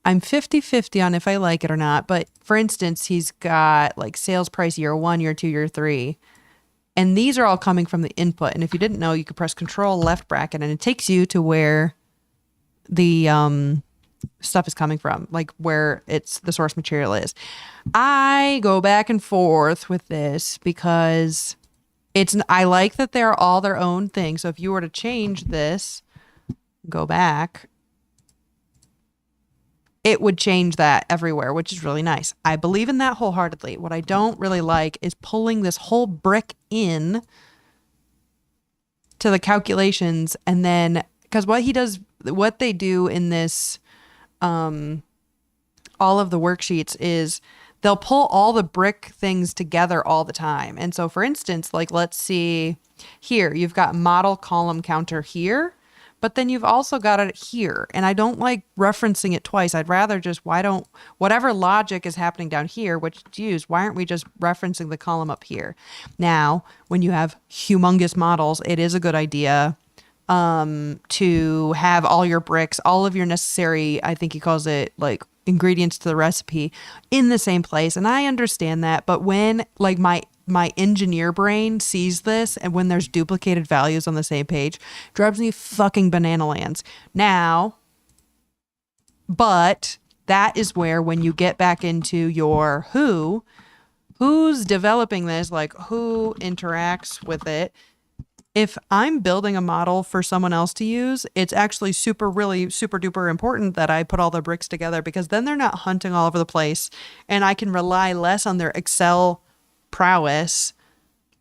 I'm 50-50 on if I like it or not. But for instance, he's got like sales price year 1, year 2, year 3. And these are all coming from the input. And if you didn't know, you could press Control left bracket and it takes you to where the stuff is coming from, like where it's the source material is. I go back and forth with this because I like that they're all their own thing. So if you were to change this, go back, it would change that everywhere, which is really nice. I believe in that wholeheartedly. What I don't really like is pulling this whole brick in to the calculations, and then because what they do in this, all of the worksheets is they'll pull all the brick things together all the time. And so for instance, like let's see here, you've got model column counter here, but then you've also got it here. And I don't like referencing it twice. I'd rather just, whatever logic is happening down here, which is used, why aren't we just referencing the column up here? Now, when you have humongous models, it is a good idea to have all your bricks, all of your necessary, I think he calls it like ingredients to the recipe, in the same place. And I understand that. But when like my engineer brain sees this, and when there's duplicated values on the same page, drives me fucking banana lands. Now, but that is where, when you get back into your who's developing this, like who interacts with it. If I'm building a model for someone else to use, it's actually really super duper important that I put all the bricks together, because then they're not hunting all over the place, and I can rely less on their Excel prowess.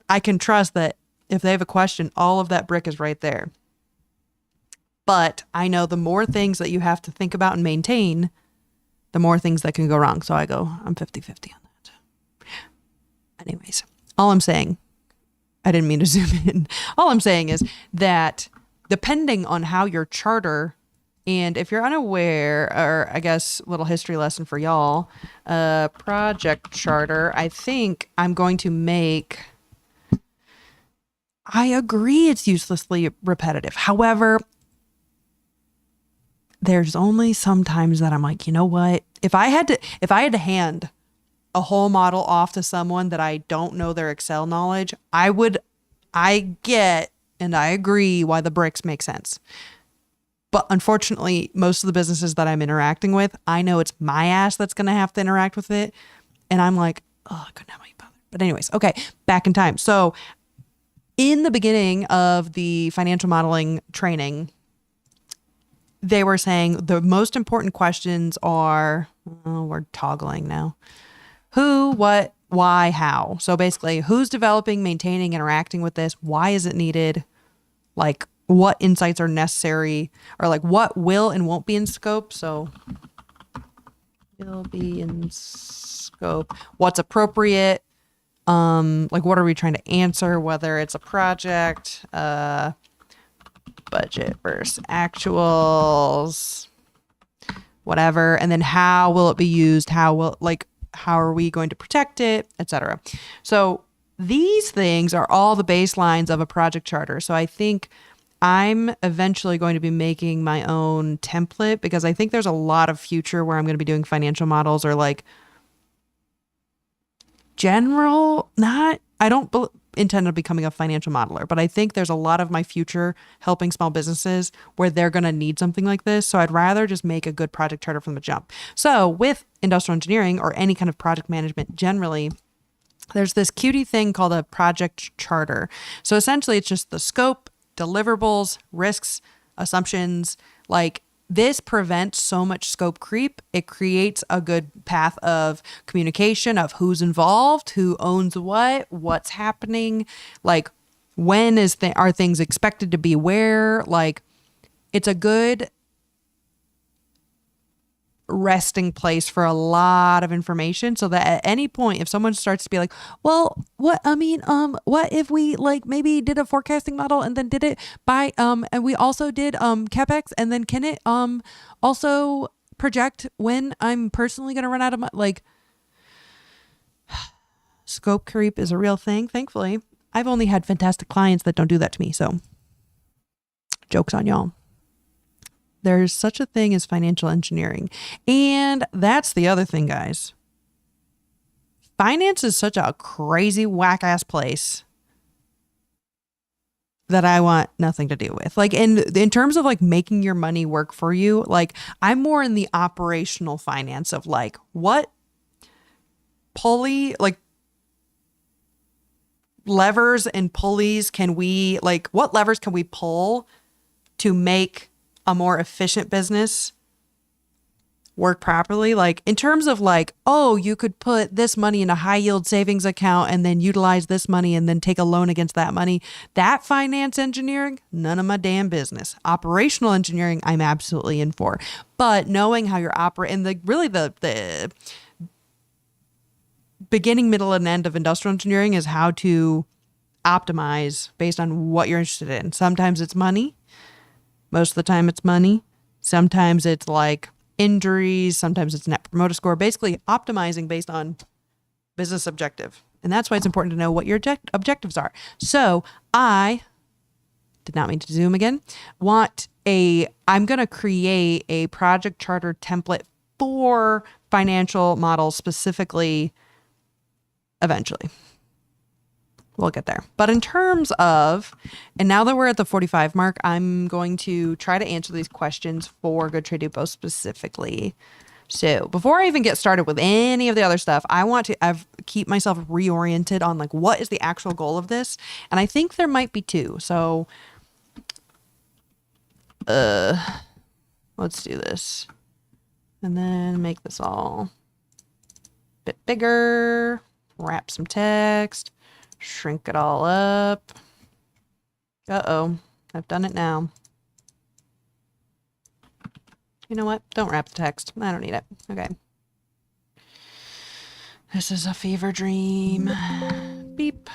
I can trust that if they have a question, all of that brick is right there. But I know the more things that you have to think about and maintain, the more things that can go wrong. So I'm 50-50 on that. Anyways, all I'm saying, I didn't mean to zoom in. All I'm saying is that depending on how your charter, and if you're unaware, or I guess little history lesson for y'all, project charter, I think I'm going to make, I agree it's uselessly repetitive. However, there's only sometimes that I'm like, you know what? If I had to hand a whole model off to someone that I don't know their Excel knowledge, I get and I agree why the bricks make sense. But unfortunately, most of the businesses that I'm interacting with, I know it's my ass that's going to have to interact with it. And I'm like, oh, I couldn't have any bothered. But anyways, okay, back in time. So in the beginning of the financial modeling training, they were saying the most important questions are, we're toggling now. Who, what, why, how. So basically, who's developing, maintaining, interacting with this? Why is it needed? Like, what insights are necessary? Or like, what will and won't be in scope? So, will be in scope. What's appropriate? Like, what are we trying to answer? Whether it's a project, budget versus actuals, whatever. And then how will it be used? How are we going to protect it, etc. So these things are all the baselines of a project charter. So I think I'm eventually going to be making my own template, because I think there's a lot of future where I'm going to be doing financial models, or like general, intend on becoming a financial modeler, but I think there's a lot of my future helping small businesses where they're going to need something like this. So I'd rather just make a good project charter from the jump. So with industrial engineering or any kind of project management generally, there's this cutie thing called a project charter. So essentially it's just the scope, deliverables, risks, assumptions. Like, this prevents so much scope creep. It creates a good path of communication of who's involved, who owns what, what's happening, like when are things expected to be where. Like, it's a good resting place for a lot of information, so that at any point if someone starts to be like, well, what if we like maybe did a forecasting model and then did it by and we also did capex, and then can it also project when I'm personally going to run out of like, scope creep is a real thing. Thankfully I've only had fantastic clients that don't do that to me, so joke's on y'all. There's such a thing as financial engineering. And that's the other thing, guys. Finance is such a crazy, whack-ass place that I want nothing to do with. Like, in terms of like making your money work for you, like, I'm more in the operational finance of like, what levers and pulleys what levers can we pull to make a more efficient business work properly? Like, in terms of like, oh, you could put this money in a high yield savings account and then utilize this money and then take a loan against that money. That finance engineering, none of my damn business. Operational engineering, I'm absolutely in for. But knowing how you're operating, and the beginning, middle, and end of industrial engineering is how to optimize based on what you're interested in. Sometimes it's money. Most of the time it's money. Sometimes it's like injuries. Sometimes it's net promoter score. Basically optimizing based on business objective. And that's why it's important to know what your objectives are. So I did not mean to zoom again. I'm going to create a project charter template for financial models specifically eventually. We'll get there. But in terms of, and now that we're at the 45 mark, I'm going to try to answer these questions for Good Trade Depot specifically. So before I even get started with any of the other stuff, I want to keep myself reoriented on like, what is the actual goal of this? And I think there might be two. So let's do this. And then make this all a bit bigger, wrap some text. Shrink it all up. Uh-oh. I've done it now. You know what? Don't wrap the text. I don't need it. Okay. This is a fever dream. Beep.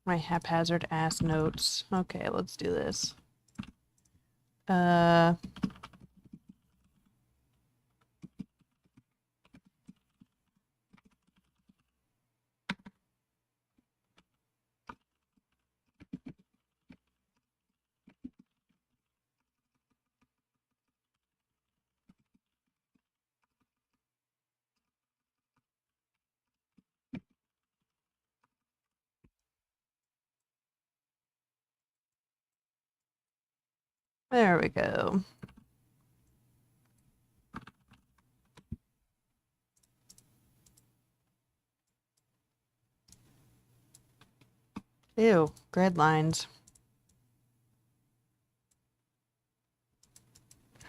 My haphazard ass notes. Okay, let's do this. There we go. Ew, grid lines.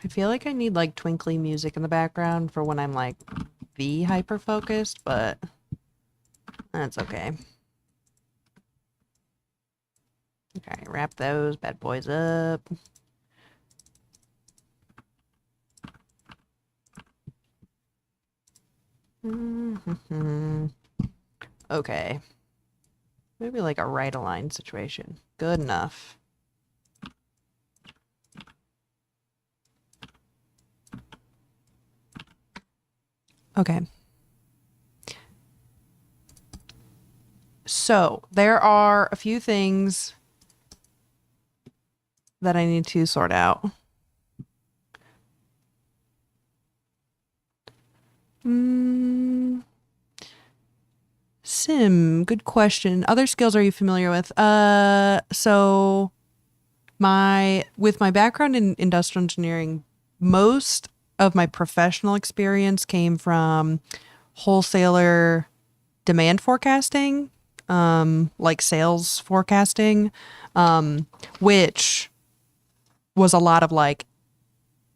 I feel like I need like twinkly music in the background for when I'm like the hyper focused, but that's okay. Okay, wrap those bad boys up. Okay. Maybe like a right aligned situation. Good enough. Okay. So there are a few things that I need to sort out. Sim, good question. Other skills are you familiar with? So with my background in industrial engineering, most of my professional experience came from wholesaler demand forecasting, like sales forecasting, which was a lot of like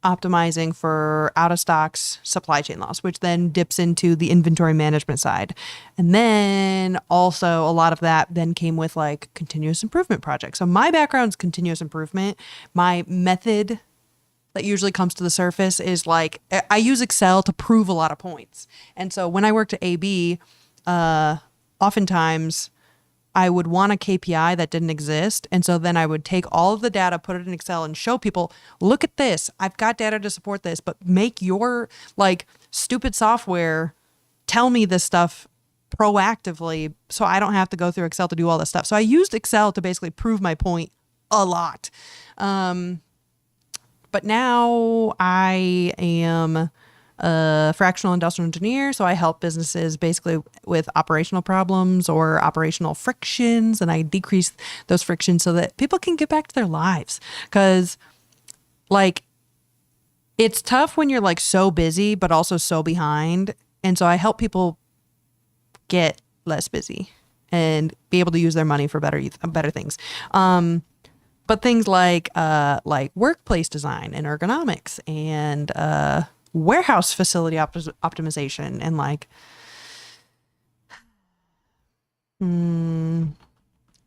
optimizing for out of stocks, supply chain loss, which then dips into the inventory management side. And then also a lot of that then came with like continuous improvement projects. So my background is continuous improvement. My method that usually comes to the surface is like I use Excel to prove a lot of points. And so when I worked at AB, oftentimes I would want a KPI that didn't exist. And so then I would take all of the data, put it in Excel and show people, look at this. I've got data to support this, but make your like stupid software tell me this stuff proactively so I don't have to go through Excel to do all this stuff. So I used Excel to basically prove my point a lot. But now I am a fractional industrial engineer. So I help businesses basically with operational problems or operational frictions, and I decrease those frictions so that people can get back to their lives. Because like it's tough when you're like so busy, but also so behind. And so I help people get less busy and be able to use their money for better things. But things like workplace design and ergonomics and warehouse facility optimization and like lean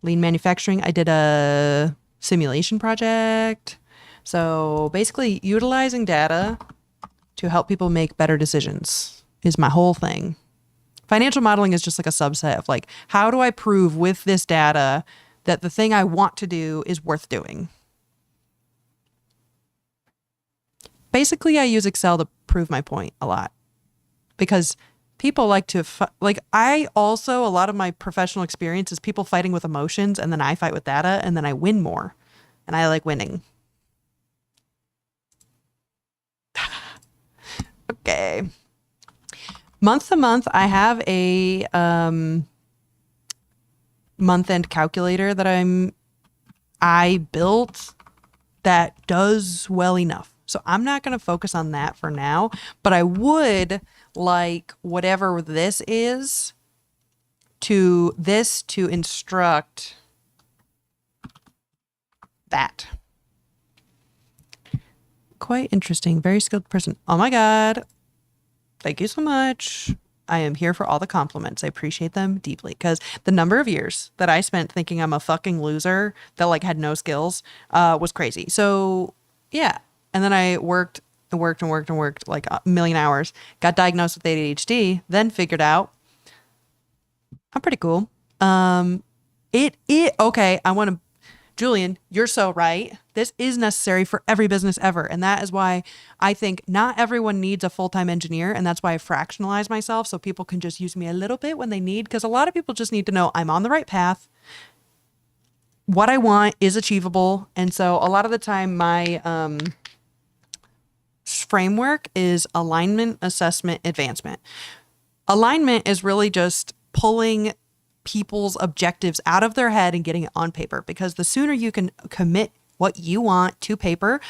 manufacturing. I did a simulation project. So basically utilizing data to help people make better decisions is my whole thing. Financial modeling is just like a subset of like, how do I prove with this data that the thing I want to do is worth doing? Basically, I use Excel to prove my point a lot because people like to, I also, a lot of my professional experience is people fighting with emotions, and then I fight with data, and then I win more, and I like winning. Okay. Month to month, I have a month-end calculator that I built that does well enough. So I'm not going to focus on that for now, but I would like whatever this is to instruct that. Quite interesting. Very skilled person. Oh my God. Thank you so much. I am here for all the compliments. I appreciate them deeply because the number of years that I spent thinking I'm a fucking loser that like had no skills was crazy. So yeah. And then I worked like a million hours, got diagnosed with ADHD, then figured out I'm pretty cool. Okay. Julian, you're so right. This is necessary for every business ever. And that is why I think not everyone needs a full-time engineer. And that's why I fractionalize myself so people can just use me a little bit when they need, because a lot of people just need to know I'm on the right path. What I want is achievable. And so a lot of the time my framework is alignment, assessment, advancement. Alignment is really just pulling people's objectives out of their head and getting it on paper, because the sooner you can commit what you want to paper,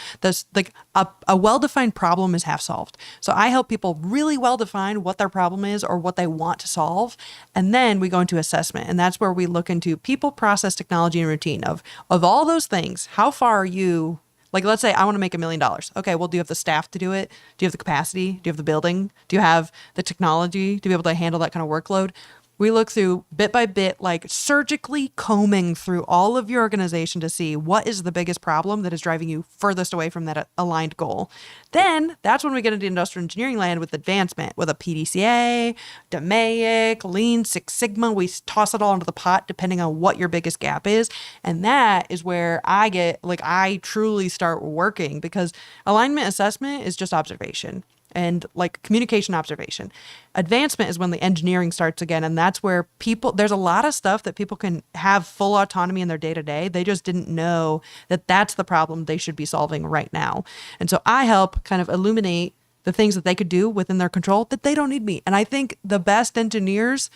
a well-defined problem is half solved. So I help people really well define what their problem is or what they want to solve. And then we go into assessment. And that's where we look into people, process, technology, and routine of all those things. How far are you? Like, let's say I want to make $1 million. Okay, well, do you have the staff to do it? Do you have the capacity? Do you have the building? Do you have the technology to be able to handle that kind of workload? We look through bit by bit, like surgically combing through all of your organization to see what is the biggest problem that is driving you furthest away from that aligned goal. Then that's when we get into industrial engineering land with advancement, with a PDCA, DMAIC, Lean, Six Sigma. We toss it all into the pot depending on what your biggest gap is. And that is where I truly start working, because alignment assessment is just observation and like communication observation. Advancement is when the engineering starts again. And that's where there's a lot of stuff that people can have full autonomy in their day to day. They just didn't know that that's the problem they should be solving right now. And so I help kind of illuminate the things that they could do within their control that they don't need me. And I think the best engineers,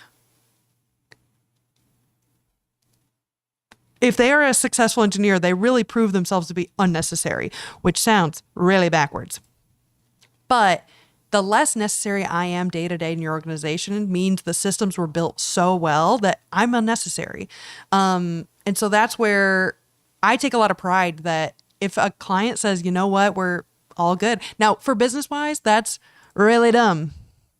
if they are a successful engineer, they really prove themselves to be unnecessary, which sounds really backwards. But the less necessary I am day to day in your organization means the systems were built so well that I'm unnecessary. And so that's where I take a lot of pride that if a client says, you know what, we're all good. Now, for business wise, that's really dumb,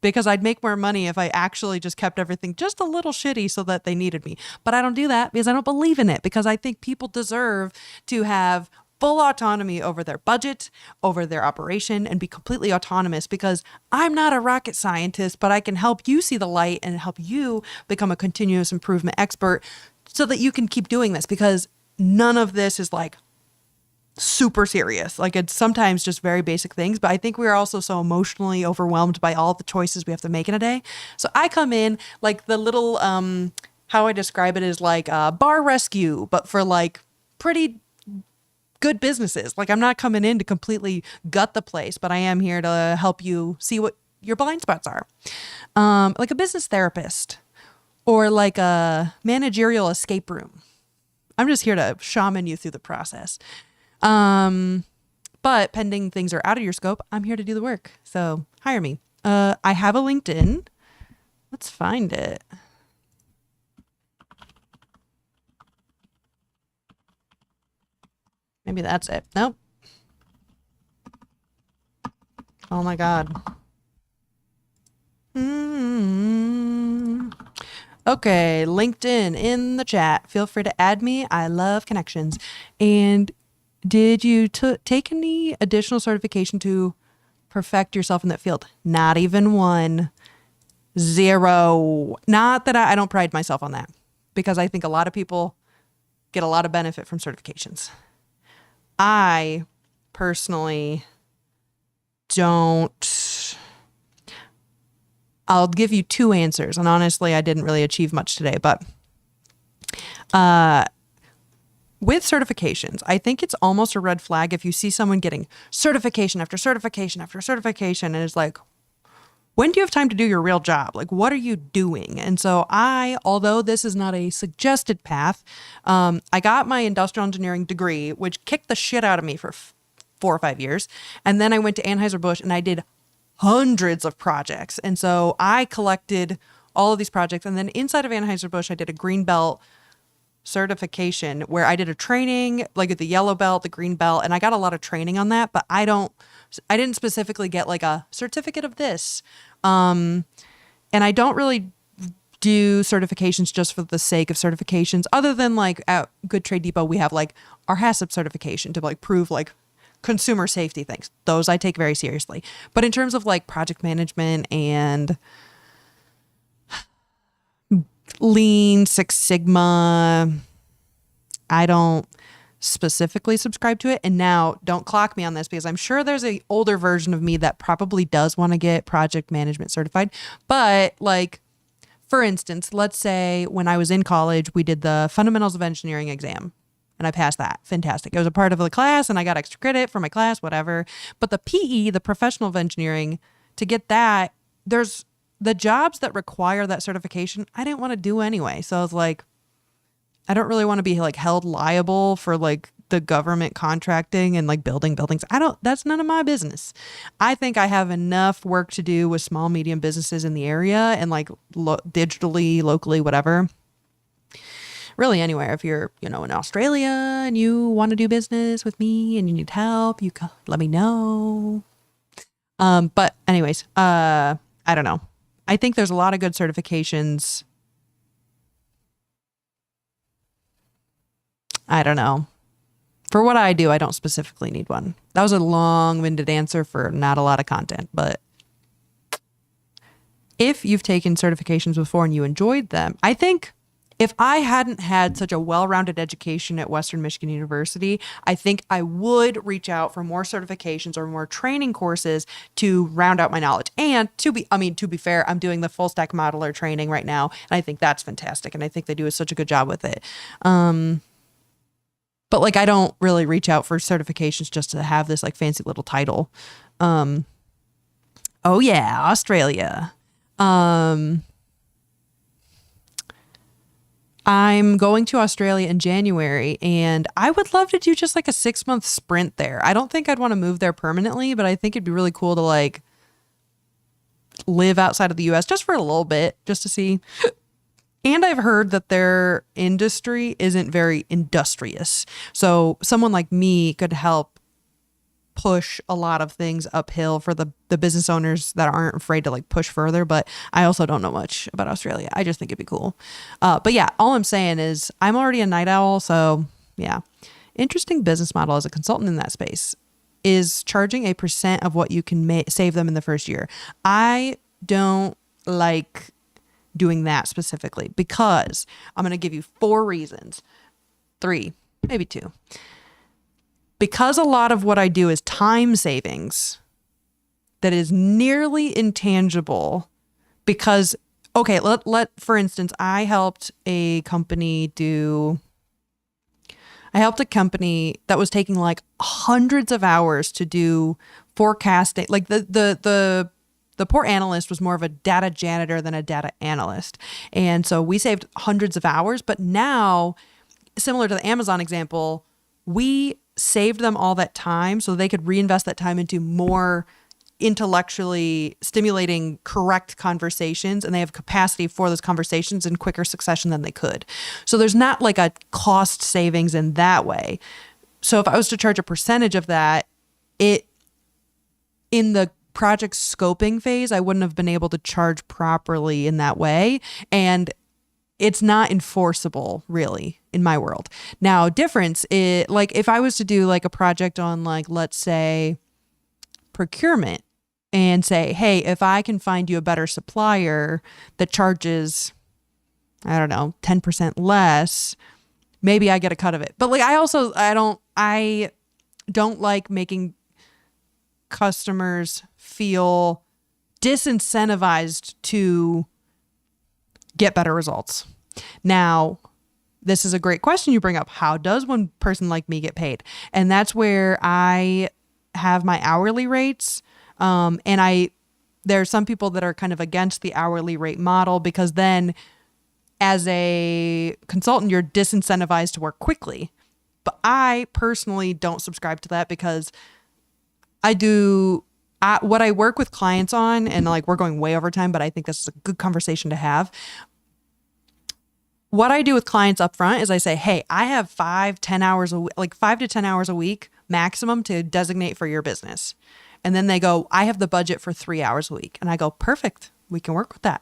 because I'd make more money if I actually just kept everything just a little shitty so that they needed me. But I don't do that because I don't believe in it, because I think people deserve to have full autonomy over their budget, over their operation, and be completely autonomous, because I'm not a rocket scientist, but I can help you see the light and help you become a continuous improvement expert so that you can keep doing this, because none of this is like super serious. Like, it's sometimes just very basic things, but I think we are also so emotionally overwhelmed by all the choices we have to make in a day. So I come in like the little, how I describe it is like a bar rescue, but for like pretty good businesses. Like, I'm not coming in to completely gut the place, but I am here to help you see what your blind spots are. Like a business therapist or like a managerial escape room. I'm just here to shaman you through the process. But pending things are out of your scope, I'm here to do the work. So hire me. I have a LinkedIn. Let's find it. Maybe that's it. Nope. Oh my God. Okay, LinkedIn in the chat. Feel free to add me. I love connections. And did you take any additional certification to perfect yourself in that field? Not even one. Zero. Not that I don't pride myself on that, because I think a lot of people get a lot of benefit from certifications. I personally don't. I'll give you two answers. And honestly, I didn't really achieve much today, but with certifications, I think it's almost a red flag if you see someone getting certification after certification after certification, and it's like, when do you have time to do your real job? Like, what are you doing? And so although this is not a suggested path, I got my industrial engineering degree, which kicked the shit out of me for 4 or 5 years. And then I went to Anheuser-Busch and I did hundreds of projects. And so I collected all of these projects. And then inside of Anheuser-Busch, I did a green belt certification where I did a training, like at the yellow belt, the green belt, and I got a lot of training on that, but I didn't specifically get like a certificate of this. And I don't really do certifications just for the sake of certifications, other than like at Good Trade Depot, we have like our HACCP certification to like prove like consumer safety things. Those I take very seriously. But in terms of like project management and Lean, Six Sigma, I don't specifically subscribe to it. And now don't clock me on this, because I'm sure there's an older version of me that probably does want to get project management certified. But like, for instance, let's say when I was in college, we did the fundamentals of engineering exam and I passed that. Fantastic. It was a part of the class and I got extra credit for my class, whatever. But the PE, the professional of engineering, to get that, there's the jobs that require that certification I didn't want to do anyway. So I was like, I don't really want to be like held liable for like the government contracting and like building buildings. That's none of my business. I think I have enough work to do with small, medium businesses in the area and like digitally, locally, whatever. Really anywhere. If you're, in Australia and you want to do business with me and you need help, you can let me know. But anyways, I don't know. I think there's a lot of good certifications I don't know. For what I do, I don't specifically need one. That was a long-winded answer for not a lot of content, but if you've taken certifications before and you enjoyed them, I think if I hadn't had such a well-rounded education at Western Michigan University, I think I would reach out for more certifications or more training courses to round out my knowledge. And to be fair, I'm doing the full stack modeler training right now, and I think that's fantastic. And I think they do such a good job with it. But like, I don't really reach out for certifications just to have this like fancy little title. Oh yeah, Australia. I'm going to Australia in January, and I would love to do just like a 6-month sprint there. I don't think I'd want to move there permanently, but I think it'd be really cool to like live outside of the US just for a little bit, just to see. And I've heard that their industry isn't very industrious. So someone like me could help push a lot of things uphill for the business owners that aren't afraid to like push further. But I also don't know much about Australia. I just think it'd be cool. But yeah, all I'm saying is I'm already a night owl. So yeah, interesting business model as a consultant in that space is charging a % of what you can save them in the first year. I don't like doing that specifically because I'm going to give you 4 reasons, 3, maybe 2. Because a lot of what I do is time savings that is nearly intangible because, okay, let for instance, I helped a company that was taking like hundreds of hours to do forecasting. Like the poor analyst was more of a data janitor than a data analyst. And so we saved hundreds of hours, but now, similar to the Amazon example, we saved them all that time so they could reinvest that time into more intellectually stimulating, correct conversations, and they have capacity for those conversations in quicker succession than they could. So there's not like a cost savings in that way. So if I was to charge a percentage of that, in the project scoping phase, I wouldn't have been able to charge properly in that way. And it's not enforceable really in my world. Now, difference is like if I was to do like a project on like, let's say procurement and say, hey, if I can find you a better supplier that charges, I don't know, 10% less, maybe I get a cut of it. But like, I don't like making customers feel disincentivized to get better results. Now, this is a great question you bring up. How does one person like me get paid? And that's where I have my hourly rates. And there are some people that are kind of against the hourly rate model because then as a consultant, you're disincentivized to work quickly. But I personally don't subscribe to that because what I work with clients on, and like we're going way over time, but I think this is a good conversation to have. What I do with clients up front is I say, hey, I have 5 to 10 hours a week maximum to designate for your business. And then they go, I have the budget for 3 hours a week. And I go, perfect. We can work with that.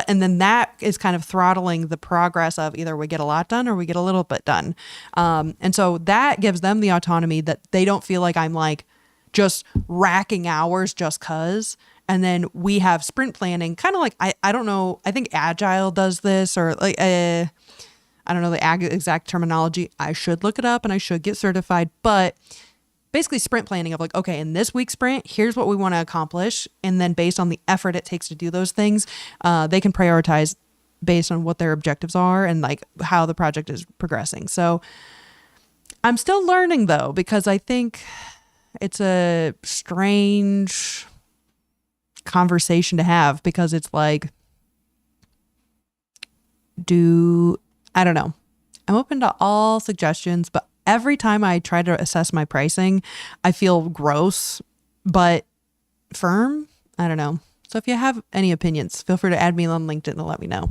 And then that is kind of throttling the progress of either we get a lot done or we get a little bit done. And so that gives them the autonomy that they don't feel like I'm like just racking hours just cause. And then we have sprint planning, kind of like, I don't know, I think Agile does this or like, I don't know the exact terminology. I should look it up and I should get certified, but basically sprint planning of like, okay, in this week's sprint, here's what we want to accomplish. And then based on the effort it takes to do those things, they can prioritize based on what their objectives are and like how the project is progressing. So I'm still learning though, because I think it's a strange conversation to have because it's like, I don't know. I'm open to all suggestions, but every time I try to assess my pricing, I feel gross, but firm. I don't know. So if you have any opinions, feel free to add me on LinkedIn and let me know.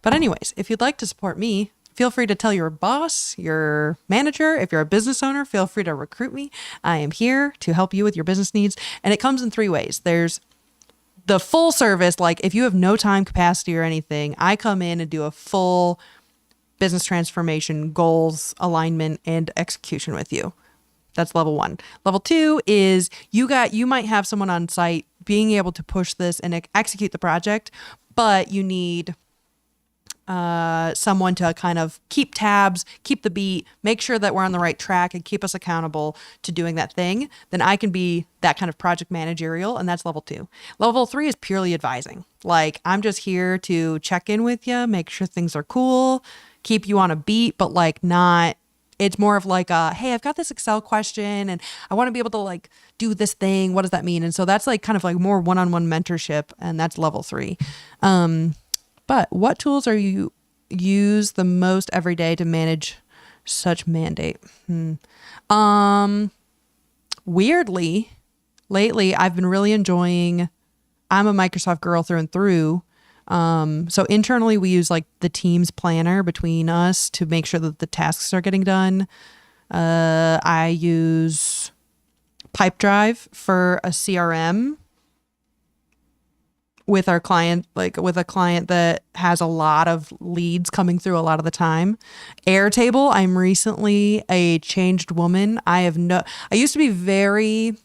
But anyways, if you'd like to support me, feel free to tell your boss, your manager. If you're a business owner, feel free to recruit me. I am here to help you with your business needs. And it comes in 3 ways. There's the full service, like if you have no time capacity or anything, I come in and do a full business transformation, goals, alignment, and execution with you. That's level 1. Level 2 is you might have someone on site being able to push this and execute the project, but you need someone to kind of keep tabs, keep the beat, make sure that we're on the right track, and keep us accountable to doing that thing. Then I can be that kind of project managerial, and that's level 2. Level 3 is purely advising. Like, I'm just here to check in with you, make sure things are cool, keep you on a beat, but like not. It's more of like hey, I've got this Excel question and I want to be able to like do this thing. What does that mean? And so that's like kind of like more one-on-one mentorship, and that's level 3. But what tools are you use the most every day to manage such mandate? Weirdly, lately I've been really enjoying, I'm a Microsoft girl through and through. So internally we use like the Teams planner between us to make sure that the tasks are getting done. I use Pipedrive for a CRM with our client, like with a client that has a lot of leads coming through a lot of the time. Airtable, I'm recently a changed woman. I used to be very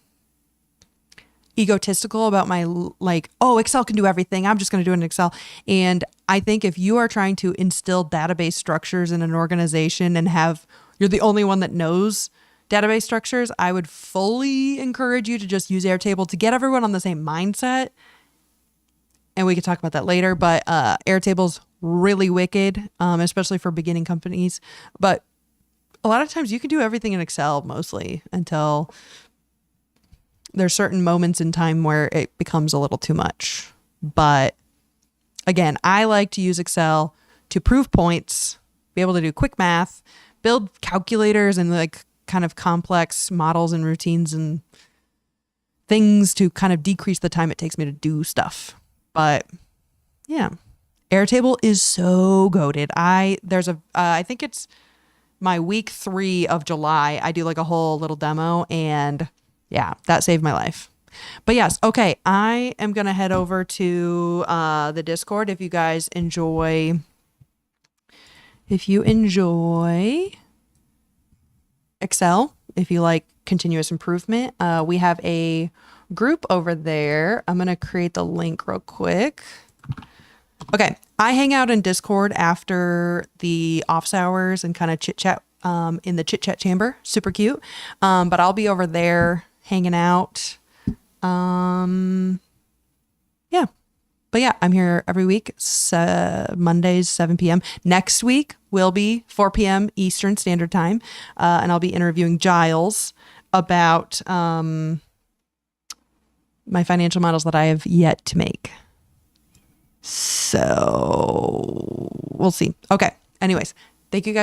egotistical about my like, oh, Excel can do everything, I'm just going to do it in Excel. And I think if you are trying to instill database structures in an organization and you're the only one that knows database structures, I would fully encourage you to just use Airtable to get everyone on the same mindset. And we could talk about that later, but Airtable's really wicked, especially for beginning companies. But a lot of times you can do everything in Excel mostly until there's certain moments in time where it becomes a little too much. But again, I like to use Excel to prove points, be able to do quick math, build calculators and like kind of complex models and routines and things to kind of decrease the time it takes me to do stuff. But yeah, Airtable is so goated. I think it's my week 3 of July. I do like a whole little demo, and yeah, that saved my life. But yes, okay, I am going to head over to the Discord if you guys enjoy Excel, if you like continuous improvement. We have a group over there. I'm going to create the link real quick. Okay, I hang out in Discord after the office hours and kind of chit chat in the chit chat chamber. Super cute. But I'll be over there hanging out. Yeah. But yeah, I'm here every week, Mondays, 7 p.m. Next week will be 4 p.m. Eastern Standard Time. And I'll be interviewing Giles about my financial models that I have yet to make. So we'll see. Okay. Anyways, thank you guys